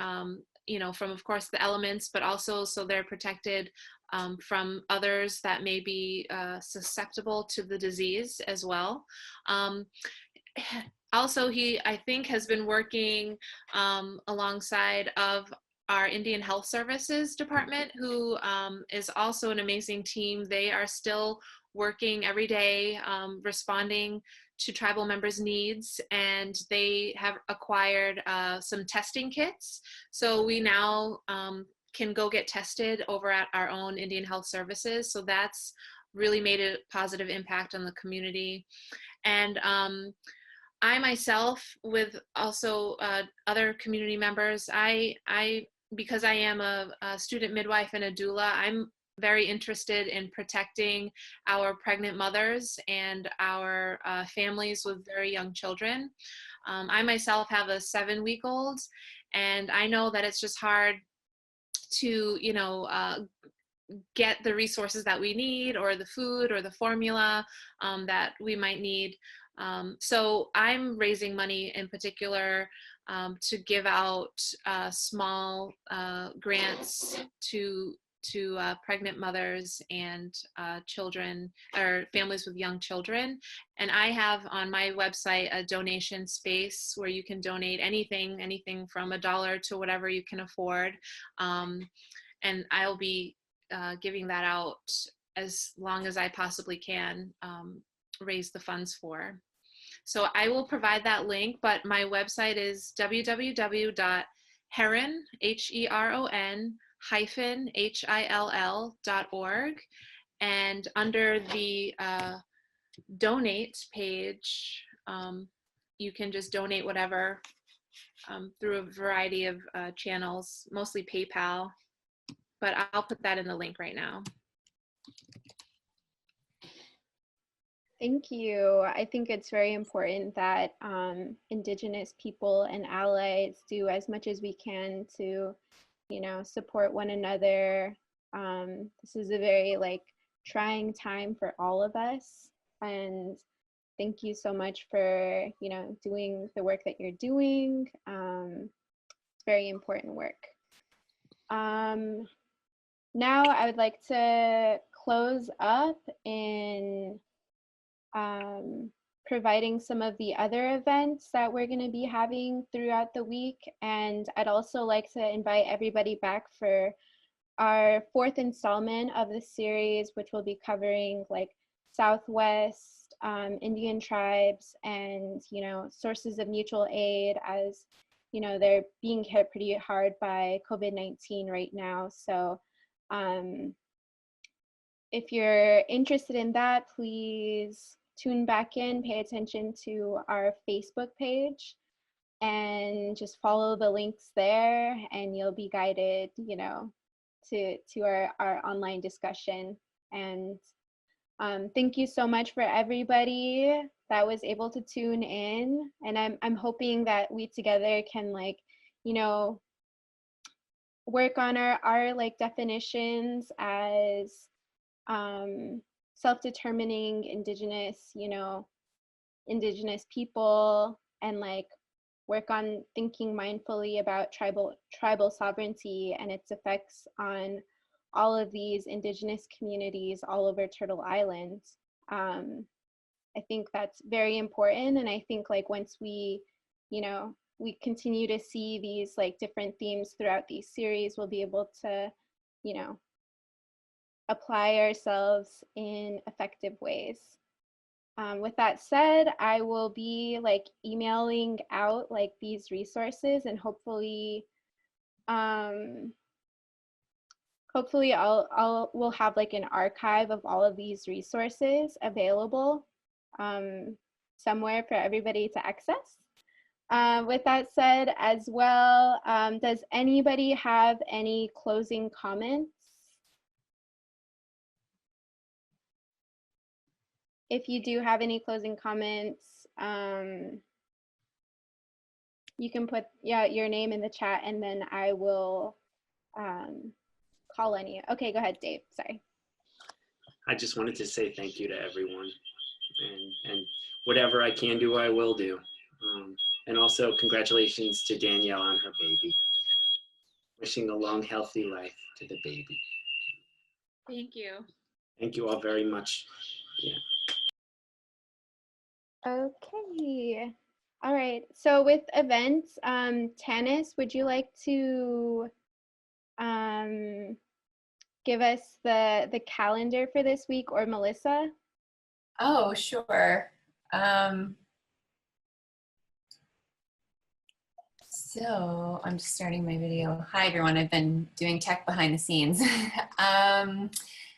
you know, from, of course, the elements, but also so they're protected from others that may be susceptible to the disease as well. Also, he, I think, has been working alongside of our Indian Health Services Department, who is also an amazing team. They are still working every day, responding to tribal members' needs, and they have acquired some testing kits. So we now can go get tested over at our own Indian Health Services. So that's really made a positive impact on the community. And I myself, with also other community members, because I am a student midwife and a doula, I'm very interested in protecting our pregnant mothers and our families with very young children. I myself have a 7-week-old, and I know that it's just hard to, you know, get the resources that we need, or the food or the formula that we might need. So I'm raising money in particular to give out small grants to pregnant mothers and children, or families with young children. And I have on my website a donation space where you can donate anything from $1 to whatever you can afford. And I'll be giving that out as long as I possibly can raise the funds for. So I will provide that link, but my website is www.heron, HERON-HILL.org. And under the donate page, you can just donate whatever through a variety of channels, mostly PayPal, but I'll put that in the link right now. Thank you. I think it's very important that Indigenous people and allies do as much as we can to, you know, support one another. This is a very trying time for all of us, and thank you so much for, you know, doing the work that you're doing. It's very important work. Now I would like to close up in providing some of the other events that we're going to be having throughout the week. And I'd also like to invite everybody back for our 4th installment of the series, which will be covering Southwest Indian tribes and, you know, sources of mutual aid, as, you know, they're being hit pretty hard by COVID-19 right now. So if you're interested in that, please tune back in, pay attention to our Facebook page, and just follow the links there, and you'll be guided, you know, to our online discussion. And thank you so much for everybody that was able to tune in. And I'm hoping that we together can, you know, work on our definitions as self-determining Indigenous, you know, Indigenous people, and work on thinking mindfully about tribal sovereignty and its effects on all of these Indigenous communities all over Turtle Island. I think that's very important, and I think once we, you know, we continue to see these different themes throughout these series, we'll be able to, you know, apply ourselves in effective ways. With that said, I will be emailing out these resources, and hopefully we'll have an archive of all of these resources available somewhere for everybody to access. With that said as well, does anybody have any closing comments? If you do have any closing comments, you can put your name in the chat, and then I will call on you. Okay, go ahead, Dave. Sorry. I just wanted to say thank you to everyone, and whatever I can do, I will do. And also congratulations to Danielle on her baby. Wishing a long, healthy life to the baby. Thank you. Thank you all very much. Yeah. Okay. All right. So with events, Tanis, would you like to give us the calendar for this week, or Melissa? Oh, sure. So I'm just starting my video. Hi, everyone. I've been doing tech behind the scenes.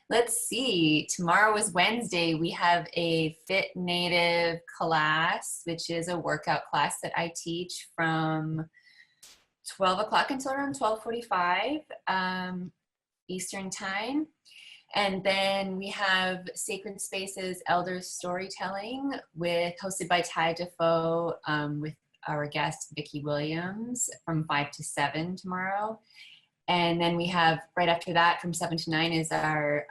Let's see. Tomorrow is Wednesday. We have a Fit Native class, which is a workout class that I teach from 12 o'clock until around 12:45 Eastern Time. And then we have Sacred Spaces Elders Storytelling hosted by Ty Defoe with our guest Vicki Williams from 5 to 7 tomorrow. And then we have right after that from 7 to 9 is our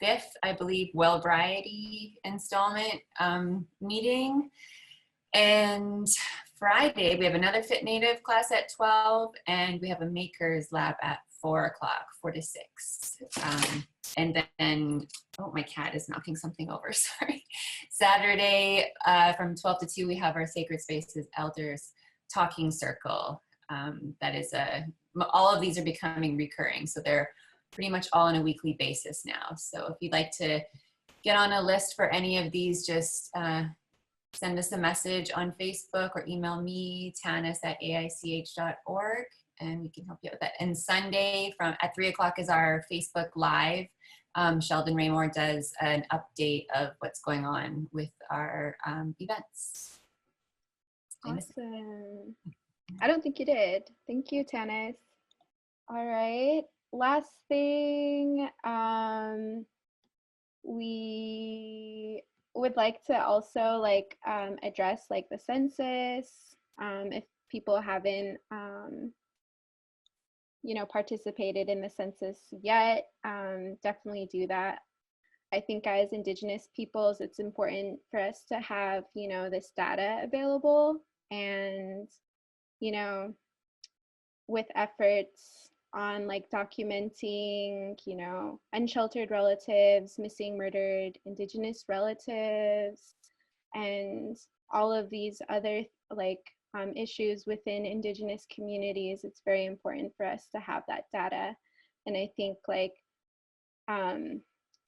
5th, I believe, Well Variety installment meeting. And Friday we have another Fit Native class at 12, and we have a Makers Lab at 4 o'clock, 4 to 6. And then, oh, my cat is knocking something over, sorry. Saturday from 12 to 2, we have our Sacred Spaces Elders Talking Circle. That is all of these are becoming recurring, so they're pretty much all on a weekly basis now. So if you'd like to get on a list for any of these, just send us a message on Facebook or email me, tanis@aich.org, and we can help you out with that. And Sunday at 3 o'clock is our Facebook Live. Sheldon Raymore does an update of what's going on with our events. Awesome. I don't think you did. Thank you, Tanis. All right. Last thing, we would like to also address the census. If people haven't participated in the census yet, definitely do that. I think as Indigenous peoples, it's important for us to have, this data available, and, with efforts on documenting, unsheltered relatives, missing, murdered Indigenous relatives, and all of these other issues within Indigenous communities, it's very important for us to have that data. And I think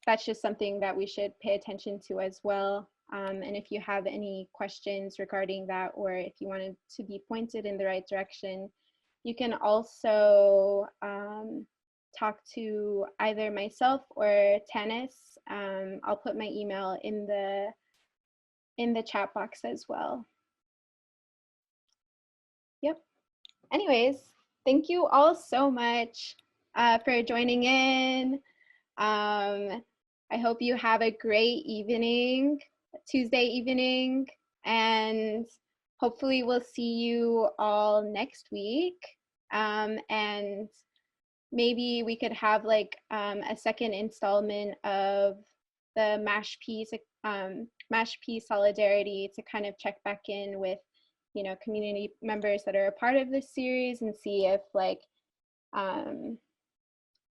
that's just something that we should pay attention to as well. And if you have any questions regarding that, or if you wanted to be pointed in the right direction, you can also talk to either myself or Tanis. I'll put my email in the chat box as well. Yep. Anyways, thank you all so much for joining in. I hope you have a great evening, Tuesday evening, and hopefully we'll see you all next week. And maybe we could have a second installment of the Mashpee Solidarity to kind of check back in with community members that are a part of this series, and see if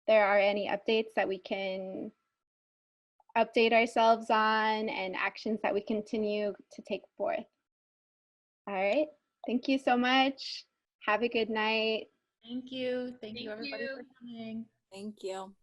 there are any updates that we can update ourselves on, and actions that we continue to take forth. All right, thank you so much. Have a good night. Thank you. Thank you everybody for coming. Thank you.